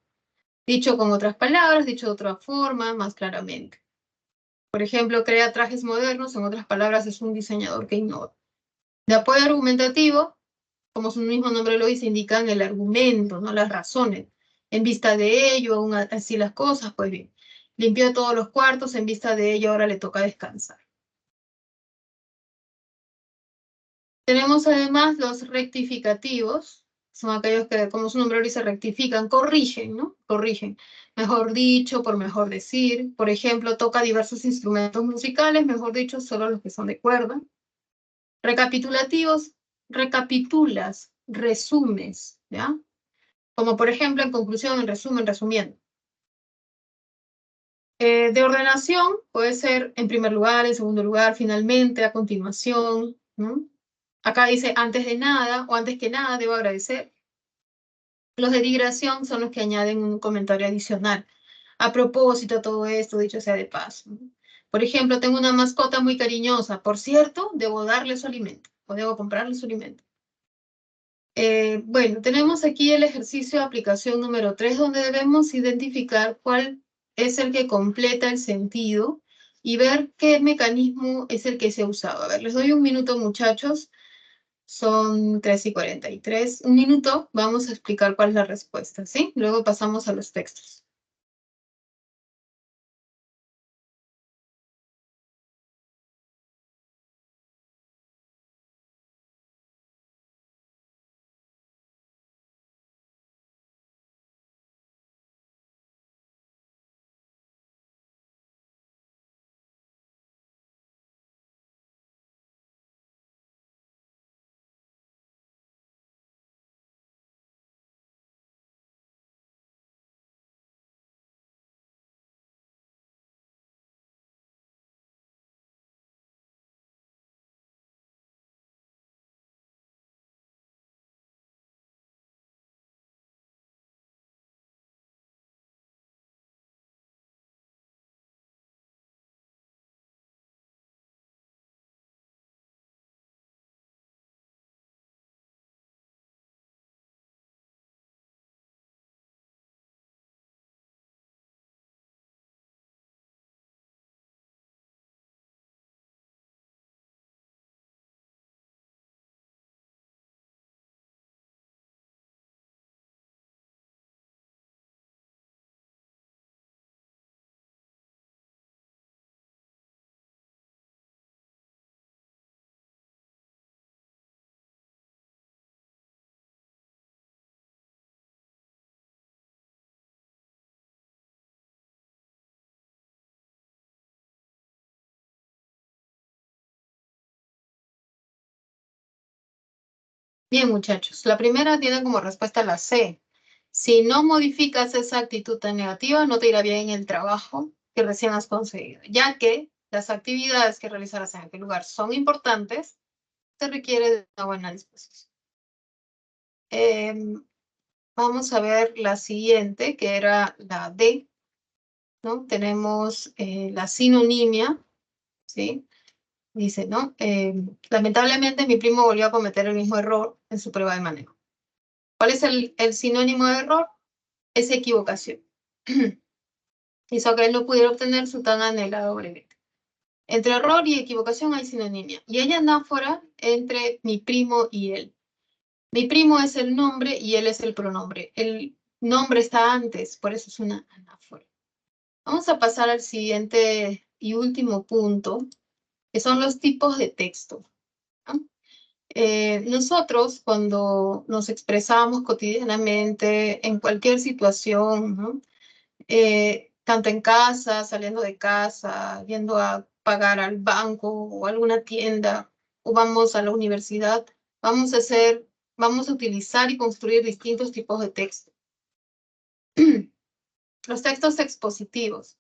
Speaker 1: Dicho con otras palabras, dicho de otra forma, más claramente. Por ejemplo, crea trajes modernos, en otras palabras, es un diseñador que innova. De apoyo argumentativo, como su mismo nombre lo dice, indican el argumento, no las razones. En vista de ello, aún así las cosas, pues bien. Limpió todos los cuartos, en vista de ello, ahora le toca descansar. Tenemos además los rectificativos, son aquellos que, como su nombre lo dice, rectifican, corrigen, ¿no? Corrigen. Mejor dicho, por mejor decir. Por ejemplo, toca diversos instrumentos musicales, mejor dicho, solo los que son de cuerda. Recapitulativos, recapitulas, resumes, ¿ya? Como por ejemplo, en conclusión, en resumen, resumiendo. De ordenación puede ser en primer lugar, en segundo lugar, finalmente, a continuación, ¿no? Acá dice antes de nada o antes que nada debo agradecer. Los de digresión son los que añaden un comentario adicional. A propósito, todo esto, dicho sea de paso, ¿no? Por ejemplo, tengo una mascota muy cariñosa. Por cierto, debo darle su alimento o debo comprarle su alimento. Bueno, tenemos aquí el ejercicio de aplicación número 3, donde debemos identificar cuál es el que completa el sentido y ver qué mecanismo es el que se ha usado. A ver, les doy un minuto, muchachos. Son 3:43. Un minuto, vamos a explicar cuál es la respuesta, ¿sí? Luego pasamos a los textos. Bien, muchachos. La primera tiene como respuesta la C. Si no modificas esa actitud tan negativa, no te irá bien en el trabajo que recién has conseguido, ya que las actividades que realizarás en aquel lugar son importantes, se requiere de una buena disposición. Vamos a ver la siguiente, que era la D, ¿no? Tenemos la sinonimia, ¿sí? Dice, ¿no? Lamentablemente mi primo volvió a cometer el mismo error en su prueba de manejo. ¿Cuál es el sinónimo de error? Es equivocación. Hizo que él no pudiera obtener su tan anhelado brevete. Entre error y equivocación hay sinonimia. Y hay anáfora entre mi primo y él. Mi primo es el nombre y él es el pronombre. El nombre está antes, por eso es una anáfora. Vamos a pasar al siguiente y último punto, que son los tipos de texto, ¿no? Nosotros, cuando nos expresamos cotidianamente en cualquier situación, ¿no? Tanto en casa, saliendo de casa, yendo a pagar al banco o alguna tienda, o vamos a la universidad, vamos a utilizar y construir distintos tipos de texto. Los textos expositivos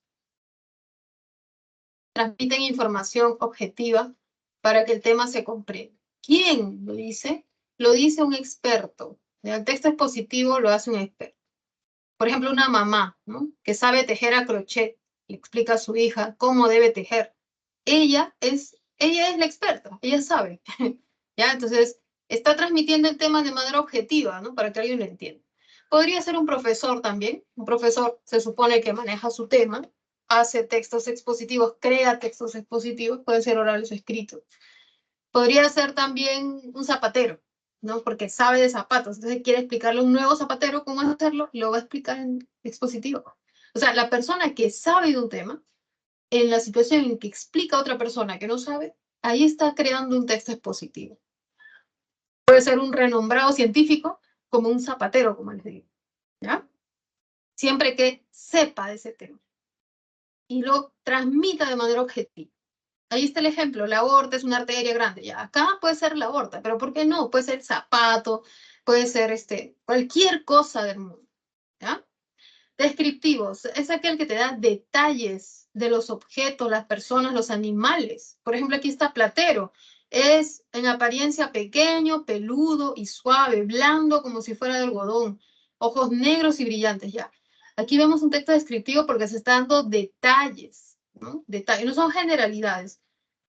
Speaker 1: transmiten información objetiva para que el tema se comprenda. ¿Quién lo dice? Lo dice un experto. El texto expositivo lo hace un experto. Por ejemplo, una mamá, ¿no? Que sabe tejer a crochet, le explica a su hija cómo debe tejer. Ella es la experta, ella sabe. ¿Ya? Entonces, está transmitiendo el tema de manera objetiva, ¿no? Para que alguien lo entienda. Podría ser un profesor también. Un profesor se supone que maneja su tema, hace textos expositivos, crea textos expositivos, pueden ser orales o escritos. Podría ser también un zapatero, ¿no? Porque sabe de zapatos, entonces quiere explicarle a un nuevo zapatero cómo hacerlo, lo va a explicar en expositivo. O sea, la persona que sabe de un tema, en la situación en que explica a otra persona que no sabe, ahí está creando un texto expositivo. Puede ser un renombrado científico como un zapatero, como les digo, ¿ya? Siempre que sepa de ese tema y lo transmita de manera objetiva. Ahí está el ejemplo, la aorta es una arteria grande, ya, acá puede ser la aorta, pero ¿por qué no? Puede ser zapato, puede ser cualquier cosa del mundo, ¿ya? Descriptivos, es aquel que te da detalles de los objetos, las personas, los animales. Por ejemplo, aquí está platero, es en apariencia pequeño, peludo y suave, blando como si fuera de algodón, ojos negros y brillantes, ya. Aquí vemos un texto descriptivo porque se está dando detalles, ¿no? Detalles, no son generalidades.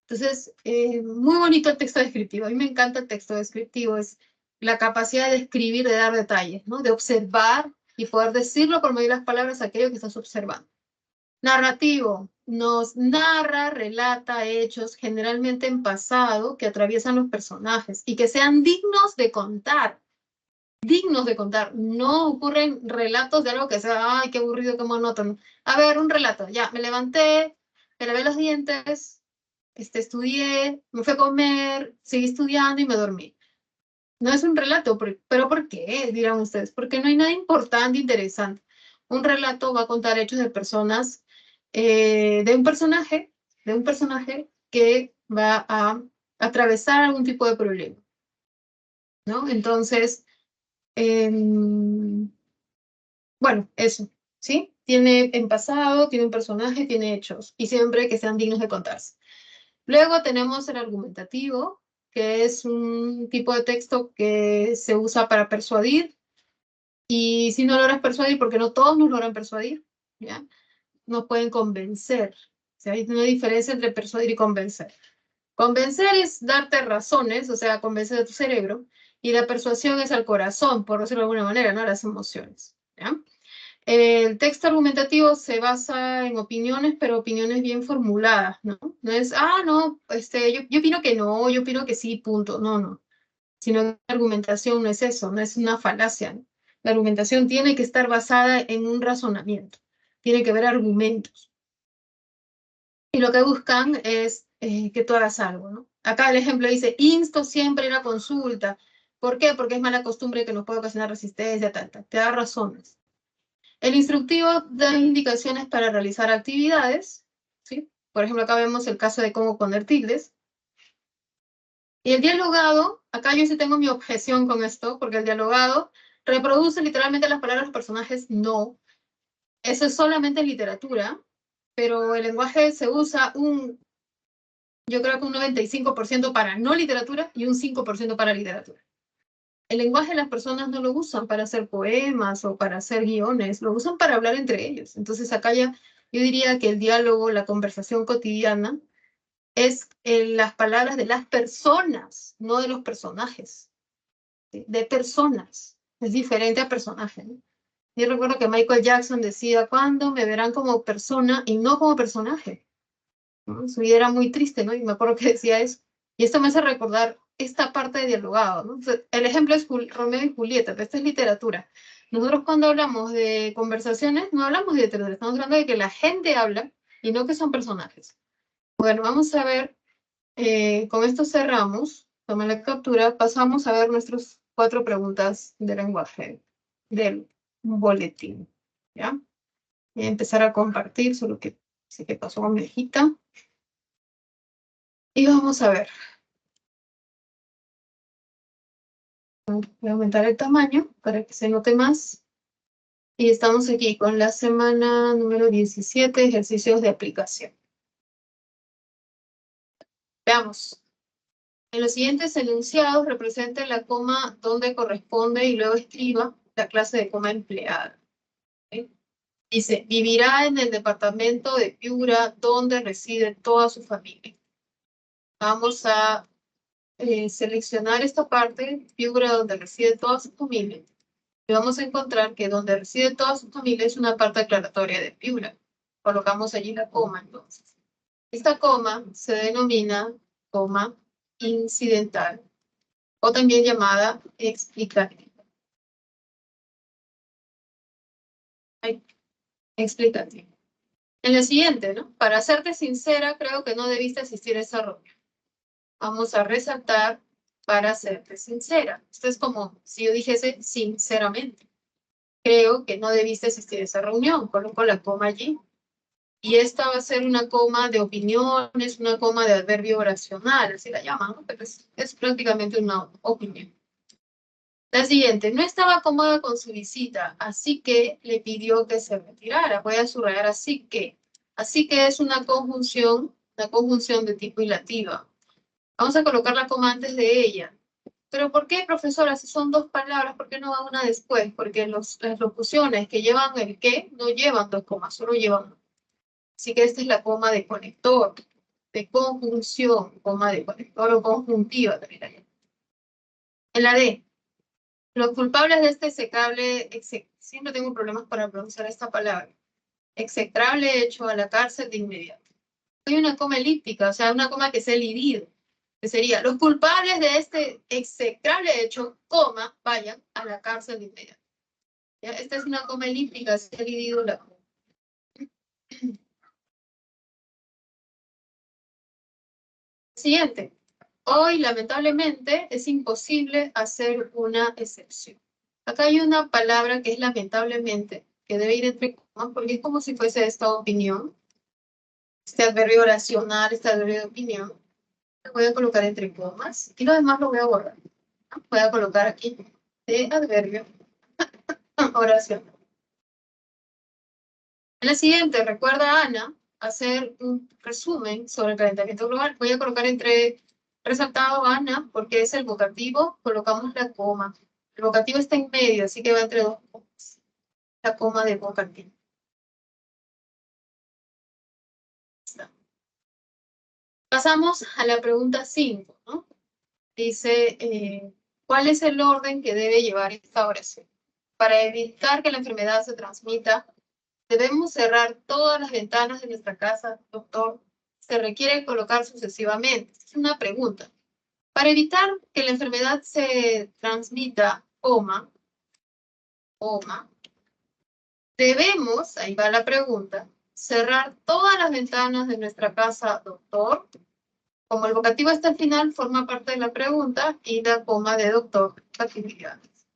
Speaker 1: Entonces, muy bonito el texto descriptivo. A mí me encanta el texto descriptivo. Es la capacidad de escribir, de dar detalles, ¿no? De observar y poder decirlo por medio de las palabras aquello que estás observando. Narrativo. Nos narra, relata hechos generalmente en pasado que atraviesan los personajes y que sean dignos de contar. Dignos de contar. No ocurren relatos de algo que sea, ay, qué aburrido, qué monótono. A ver, un relato. Ya, me levanté, me lavé los dientes, estudié, me fui a comer, seguí estudiando y me dormí. No es un relato, pero ¿por qué? Dirán ustedes, porque no hay nada importante, interesante. Un relato va a contar hechos de personas, de un personaje que va a atravesar algún tipo de problema, ¿no? Entonces, eh, bueno, eso, ¿sí? Tiene en pasado, tiene un personaje, tiene hechos, y siempre que sean dignos de contarse. Luego tenemos el argumentativo, que es un tipo de texto que se usa para persuadir. Y si no logras persuadir, porque no todos nos logran persuadir, ¿ya? Nos pueden convencer. O sea, hay una diferencia entre persuadir y convencer. Convencer es darte razones, o sea, convencer a tu cerebro, y la persuasión es al corazón, por decirlo de alguna manera, ¿no? Las emociones, ¿ya? El texto argumentativo se basa en opiniones, pero opiniones bien formuladas, ¿no? No es, no, yo opino que no, yo opino que sí, punto. No, no. Sino que la argumentación no es eso, no es una falacia, ¿no? La argumentación tiene que estar basada en un razonamiento, tiene que haber argumentos. Y lo que buscan es que tú hagas algo, ¿no? Acá el ejemplo dice, insto siempre a una consulta. ¿Por qué? Porque es mala costumbre que nos puede ocasionar resistencia, tal. Te da razones. El instructivo da indicaciones para realizar actividades, ¿sí? Por ejemplo, acá vemos el caso de cómo poner tildes. Y el dialogado, acá yo sí tengo mi objeción con esto, porque el dialogado reproduce literalmente las palabras de los personajes, no. Eso es solamente en literatura, pero el lenguaje se usa yo creo que un 95% para no literatura y un 5% para literatura. El lenguaje las personas no lo usan para hacer poemas o para hacer guiones, lo usan para hablar entre ellos. Entonces acá ya yo diría que el diálogo, la conversación cotidiana, es las palabras de las personas, no de los personajes. ¿Sí? De personas. Es diferente a personaje, ¿no? Yo recuerdo que Michael Jackson decía, ¿cuándo me verán como persona y no como personaje? ¿No? Su vida era muy triste, ¿no? Y me acuerdo que decía eso. Y esto me hace recordar esta parte de dialogado, ¿no? O sea, el ejemplo es Romeo y Julieta, pero esta es literatura. Nosotros cuando hablamos de conversaciones, no hablamos de literatura, estamos hablando de que la gente habla y no que son personajes. Bueno, vamos a ver, con esto cerramos, toma la captura, pasamos a ver nuestras 4 preguntas de lenguaje del boletín, ¿ya? Voy a empezar a compartir, solo que sé qué pasó con mi hijita. Y vamos a ver. Voy a aumentar el tamaño para que se note más. Y estamos aquí con la semana número 17, ejercicios de aplicación. Veamos. En los siguientes enunciados represente la coma donde corresponde y luego escriba la clase de coma empleada. ¿Sí? Dice, vivirá en el departamento de Piura donde reside toda su familia. Vamos a seleccionar esta parte, Piura donde reside toda su familia. Y vamos a encontrar que donde reside toda su familia es una parte aclaratoria de Piura. Colocamos allí la coma, entonces. Esta coma se denomina coma incidental o también llamada explicativa. Explicativa. En la siguiente, ¿no? Para serte sincera, creo que no debiste asistir a esa reunión. Vamos a resaltar para serte sincera. Esto es como si yo dijese sinceramente. Creo que no debiste asistir a esa reunión. Coloco la coma allí. Y esta va a ser una coma de opiniones, una coma de adverbio oracional, así la llaman, ¿no? Pero es prácticamente una opinión. La siguiente, no estaba cómoda con su visita, así que le pidió que se retirara. Voy a subrayar así que. Así que es una conjunción de tipo ilativa. Vamos a colocar la coma antes de ella. ¿Pero por qué, profesora? Si son 2 palabras, ¿por qué no va una después? Porque las locuciones que llevan el que no llevan 2 comas, solo llevan una. Así que esta es la coma de conector, de conjunción, coma de conector o conjuntiva también la llaman. En la D, los culpables de este execrable, siempre tengo problemas para pronunciar esta palabra, execrable hecho a la cárcel de inmediato. Hay una coma elíptica, o sea, una coma que se ha elidido, que sería, los culpables de este execrable hecho, coma, vayan a la cárcel de inmediato. ¿Ya? Esta es una coma elíptica, se ha elidido la coma. Siguiente. Hoy, lamentablemente, es imposible hacer una excepción. Acá hay una palabra que es lamentablemente, que debe ir entre comas, porque es como si fuese esta opinión, este adverbio oracional, este adverbio de opinión. Lo voy a colocar entre comas y lo demás lo voy a borrar. Voy a colocar aquí de adverbio oracional. En la siguiente, recuerda a Ana hacer un resumen sobre el calentamiento global. Voy a colocar entre resaltado Ana, porque es el vocativo, colocamos la coma. El vocativo está en medio, así que va entre 2 comas. La coma de vocativo. Pasamos a la pregunta 5, ¿no? Dice, ¿cuál es el orden que debe llevar esta oración? Para evitar que la enfermedad se transmita, debemos cerrar todas las ventanas de nuestra casa, doctor. Se requiere colocar sucesivamente. Es una pregunta. Para evitar que la enfermedad se transmita, coma, debemos, ahí va la pregunta, cerrar todas las ventanas de nuestra casa, doctor. Como el vocativo está al final, forma parte de la pregunta y la coma de doctor, actividades.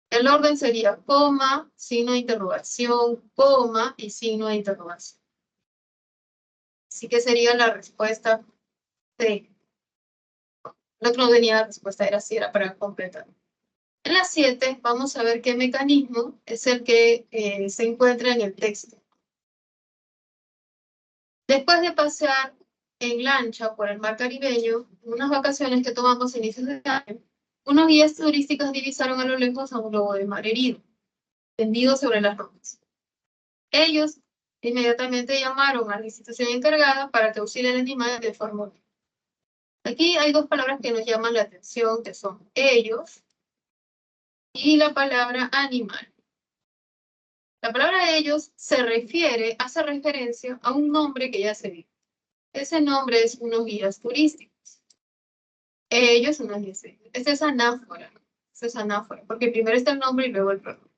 Speaker 1: El orden sería coma, signo de interrogación, coma y signo de interrogación. Así que sería la respuesta C. El otro no tenía la respuesta, era sí, era para completar. En la 7 vamos a ver qué mecanismo es el que se encuentra en el texto. Después de pasear en lancha por el mar caribeño, en unas vacaciones que tomamos a inicios de año, unos guías turísticos divisaron a lo lejos a un lobo de mar herido, tendido sobre las rocas. Ellos inmediatamente llamaron a la institución encargada para que auxilie al animal de forma. Aquí hay dos palabras que nos llaman la atención, que son ellos y la palabra animal. La palabra ellos hace referencia a un nombre que ya se vio. Ese nombre es unos guías turísticos. Ellos, unos guías turísticos. Esta es anáfora, ¿no? Esta es anáfora, porque primero está el nombre y luego el pronombre.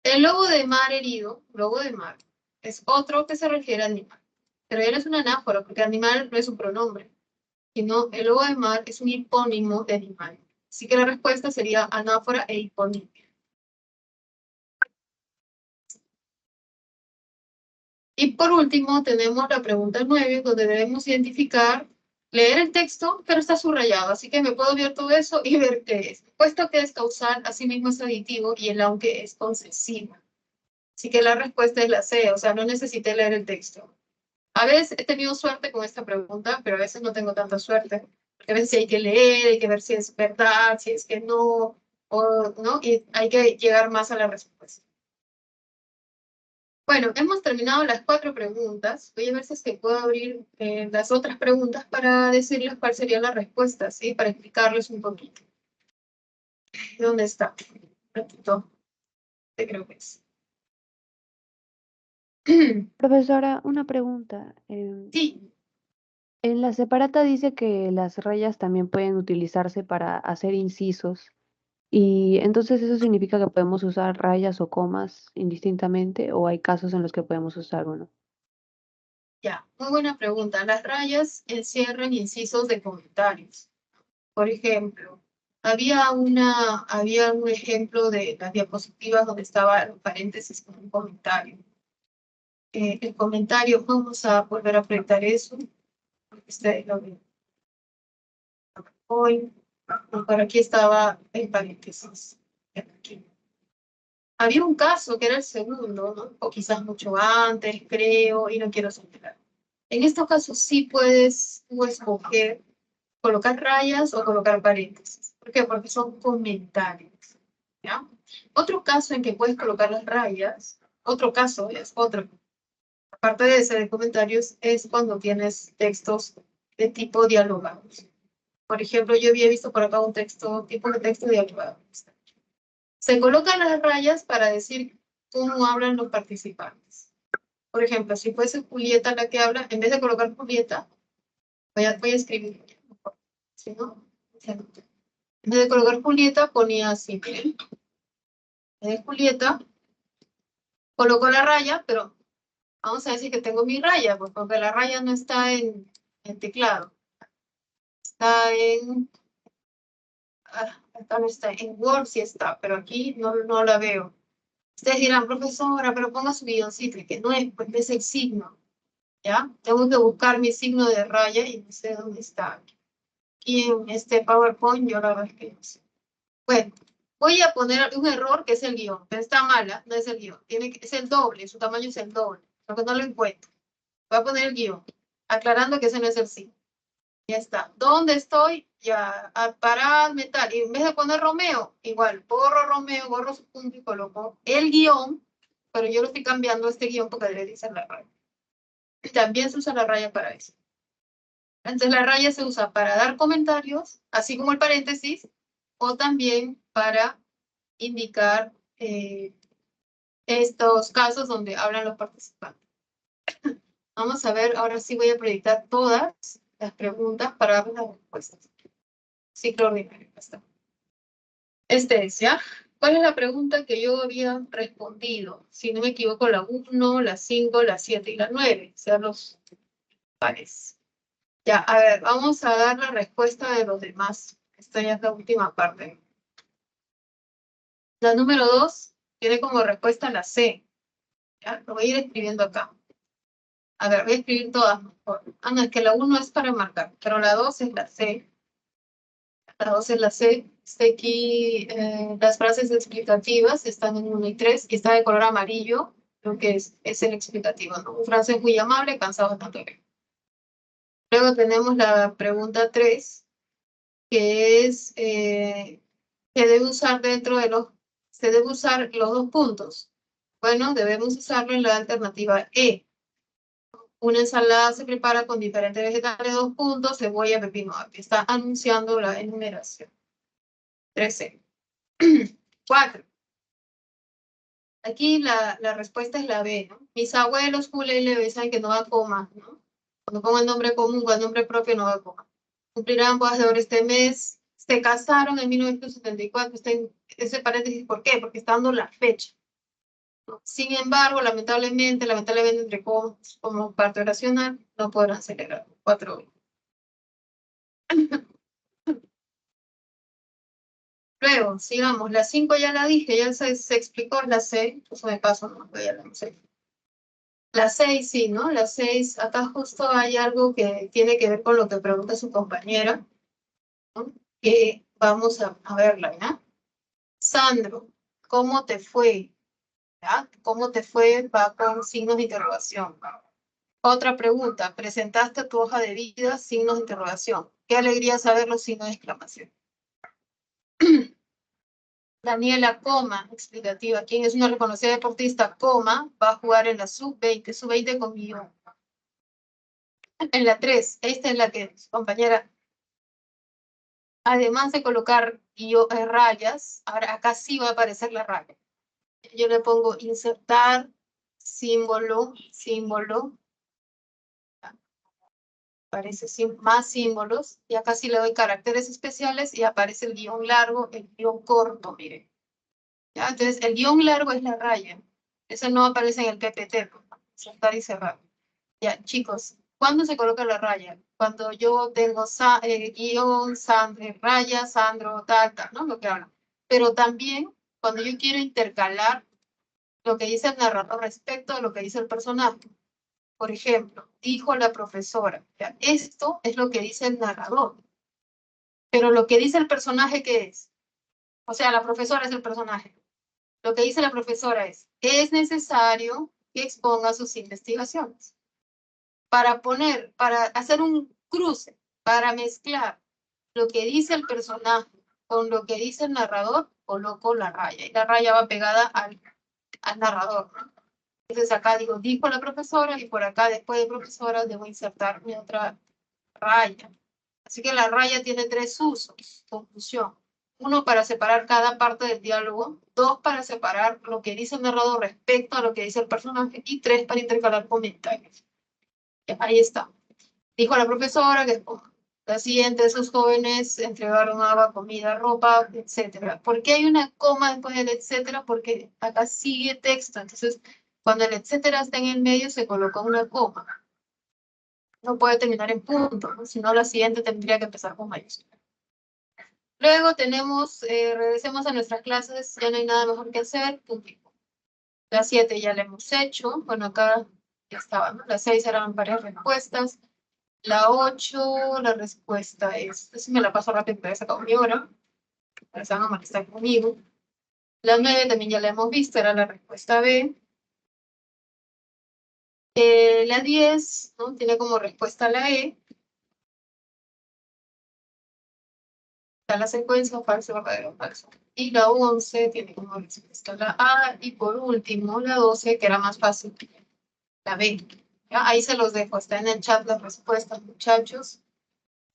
Speaker 1: El lobo de mar herido, lobo de mar, es otro que se refiere al animal. Pero ya no es una anáfora, porque animal no es un pronombre, sino el lobo de mar es un hipónimo de animal. Así que la respuesta sería anáfora e hipónimo. Y por último, tenemos la pregunta 9, donde debemos identificar, leer el texto, pero está subrayado, así que me puedo ver todo eso y ver qué es. Puesto que es causal, asimismo es aditivo y el aunque es concesivo. Así que la respuesta es la C, o sea, no necesité leer el texto. A veces he tenido suerte con esta pregunta, pero a veces no tengo tanta suerte. Porque a veces hay que leer, hay que ver si es verdad, si es que no, o no, y hay que llegar más a la respuesta. Bueno, hemos terminado las 4 preguntas. Voy a ver si es que puedo abrir las otras preguntas para decirles cuál sería la respuesta, ¿sí? Para explicarles un poquito. ¿Dónde está? Ratito. Creo que es.
Speaker 2: Profesora, una pregunta.
Speaker 1: Sí,
Speaker 2: En la separata dice que las rayas también pueden utilizarse para hacer incisos. Y entonces eso significa que podemos usar rayas o comas indistintamente, o hay casos en los que podemos usar uno.
Speaker 1: ya. Muy buena pregunta. Las rayas encierran incisos de comentarios. Por ejemplo, había un ejemplo de las diapositivas donde estaba el paréntesis con un comentario. El comentario, vamos a volver a proyectar eso, porque ustedes lo ven hoy. Por aquí estaba el paréntesis. Aquí. Había un caso que era el segundo, ¿no? O quizás mucho antes, creo, y no quiero señalar. En estos casos sí puedes tú escoger colocar rayas o colocar paréntesis. ¿Por qué? Porque son comentarios. ¿Ya? Otro caso en que puedes colocar las rayas, otro caso es otro, aparte de ese de comentarios, es cuando tienes textos de tipo dialogados. Por ejemplo, yo había visto por acá un texto, tipo de texto dialogado. Se colocan las rayas para decir cómo hablan los participantes. Por ejemplo, si fuese Julieta la que habla, en vez de colocar Julieta, voy a escribir. Si no, en vez de colocar Julieta, ponía así, miren. En vez de Julieta, coloco la raya, pero vamos a decir que tengo mi raya, pues porque la raya no está en teclado. Está en... acá no está, en Word sí está, pero aquí no la veo. Ustedes dirán, profesora, pero ponga su guioncito, que no es, pues es el signo, ¿ya? Tengo que buscar mi signo de raya y no sé dónde está. Aquí en este PowerPoint yo la verdad es que no sé. Bueno, voy a poner un error que es el guión, pero está mala, no es el guión. Es el doble, su tamaño es el doble, porque no lo encuentro. Voy a poner el guión, aclarando que ese no es el signo. Ya está. ¿Dónde estoy? Ya, parar metal. Y en vez de poner Romeo, igual, borro Romeo, borro su punto y coloco el guión, pero yo lo estoy cambiando este guión porque debe ser la raya. Y también se usa la raya para eso. Entonces la raya se usa para dar comentarios, así como el paréntesis, o también para indicar estos casos donde hablan los participantes. Vamos a ver, ahora sí voy a proyectar todas las preguntas para dar las respuestas. Ciclo ordinario, basta. Este es, ¿ya? ¿Cuál es la pregunta que yo había respondido? Si no me equivoco, la 1, la 5, la 7 y la 9, sean los pares. Ya, a ver, vamos a dar la respuesta de los demás. Esta ya es la última parte. La número 2 tiene como respuesta la C. ¿Ya? Lo voy a ir escribiendo acá. A ver, voy a escribir todas mejor. Ah, no, es que la 1 es para marcar, pero la 2 es la C. La 12 es la C. Está aquí, las frases explicativas están en 1 y 3, y está de color amarillo, lo que es el explicativo, ¿no? Un francés muy amable, cansado de tanto leer. Luego tenemos la pregunta 3, que es, que debe usar dentro de los, se debe usar los dos puntos. Bueno, debemos usarlo en la alternativa E. Una ensalada se prepara con diferentes vegetales, 2 puntos, cebolla, pepino, apio. Está anunciando la enumeración. 13. 4. Aquí la respuesta es la B, ¿no? Mis abuelos, Julia y Levi, saben que no va a coma, ¿no? Cuando pongo el nombre común o el nombre propio, no va a coma. Cumplirán bodas de oro este mes. Se casaron en 1974. Ese paréntesis, ¿por qué? Porque está dando la fecha, ¿no? Sin embargo, lamentablemente, entre como parte oracional, no podrán celebrar 4. Luego, sigamos, la 5 ya la dije, ya se explicó la C, eso me paso, no, ya la sé. La 6 sí, ¿no? La 6, acá justo hay algo que tiene que ver con lo que pregunta su compañera, ¿no? Que vamos a verla, ¿ya? Sandro, ¿cómo te fue? ¿Ya? ¿Cómo te fue? Va con signos de interrogación. Otra pregunta, presentaste tu hoja de vida, signos de interrogación. Qué alegría saber los signos de exclamación. Daniela, coma, explicativa. ¿Quién es una reconocida deportista, coma, va a jugar en la sub-20, sub-20 con guión? En la 3, esta es la que, compañera, además de colocar rayas, ahora acá sí va a aparecer la raya. Yo le pongo insertar, símbolo, símbolo, aparece más símbolos, y acá sí le doy caracteres especiales y aparece el guión largo, el guión corto, miren. ¿Ya? Entonces, el guión largo es la raya. Eso no aparece en el PPT, insertar y cerrar. Ya, chicos, ¿cuándo se coloca la raya? Cuando yo tengo guión, raya, Sandro, tal, ¿no? Lo que habla. Pero también cuando yo quiero intercalar lo que dice el narrador respecto a lo que dice el personaje. Por ejemplo, dijo la profesora. ¿Ya? Esto es lo que dice el narrador. Pero lo que dice el personaje, ¿qué es? O sea, la profesora es el personaje. Lo que dice la profesora es necesario que exponga sus investigaciones. Para hacer un cruce, para mezclar lo que dice el personaje con lo que dice el narrador, coloco la raya. Y la raya va pegada al narrador, ¿no? Entonces acá dijo la profesora, y por acá, después de profesora, debo insertar mi otra raya. Así que la raya tiene 3 usos. Conclusión. 1, para separar cada parte del diálogo. 2, para separar lo que dice el narrador respecto a lo que dice el personaje. Y 3, para intercalar comentarios. Ahí está. Dijo la profesora que la siguiente de sus jóvenes entregaron agua, comida, ropa, etcétera. ¿Por qué hay una coma después del etcétera? Porque acá sigue texto. Entonces, cuando el etcétera está en el medio, se coloca una coma. No puede terminar en punto, ¿no? Si no, la siguiente tendría que empezar con mayúscula. Luego tenemos, regresemos a nuestras clases, ya no hay nada mejor que hacer, punto. La 7 ya la hemos hecho, bueno, acá ya estaba, ¿no? La 6 eran varias respuestas. La 8, la respuesta es, si me la paso rápido, porque he sacado mi hora, para que no está conmigo. La 9 también ya la hemos visto, era la respuesta B. La 10, ¿no? Tiene como respuesta la E. Está la secuencia, falso, verdadero, falso. Y la 11 tiene como respuesta la A. Y por último, la 12, que era más fácil, la B. ¿Ya? Ahí se los dejo, está en el chat las respuestas, muchachos.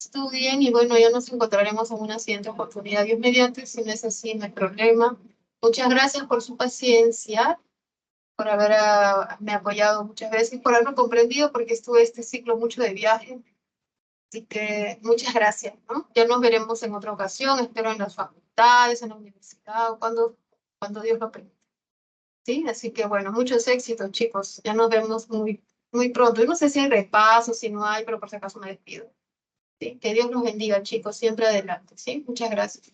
Speaker 1: Estudien y bueno, ya nos encontraremos en una siguiente oportunidad. Dios mediante, si no es así, no hay problema. Muchas gracias por su paciencia, por haberme apoyado muchas veces, por haberme comprendido, porque estuve este ciclo mucho de viaje. Así que muchas gracias, ¿no? Ya nos veremos en otra ocasión, espero en las facultades, en la universidad, o cuando Dios lo permita. ¿Sí? Así que bueno, muchos éxitos, chicos. Ya nos vemos muy, muy pronto. Yo no sé si hay repaso, si no hay, pero por si acaso me despido. ¿Sí? Que Dios los bendiga, chicos, siempre adelante, ¿sí? Muchas gracias.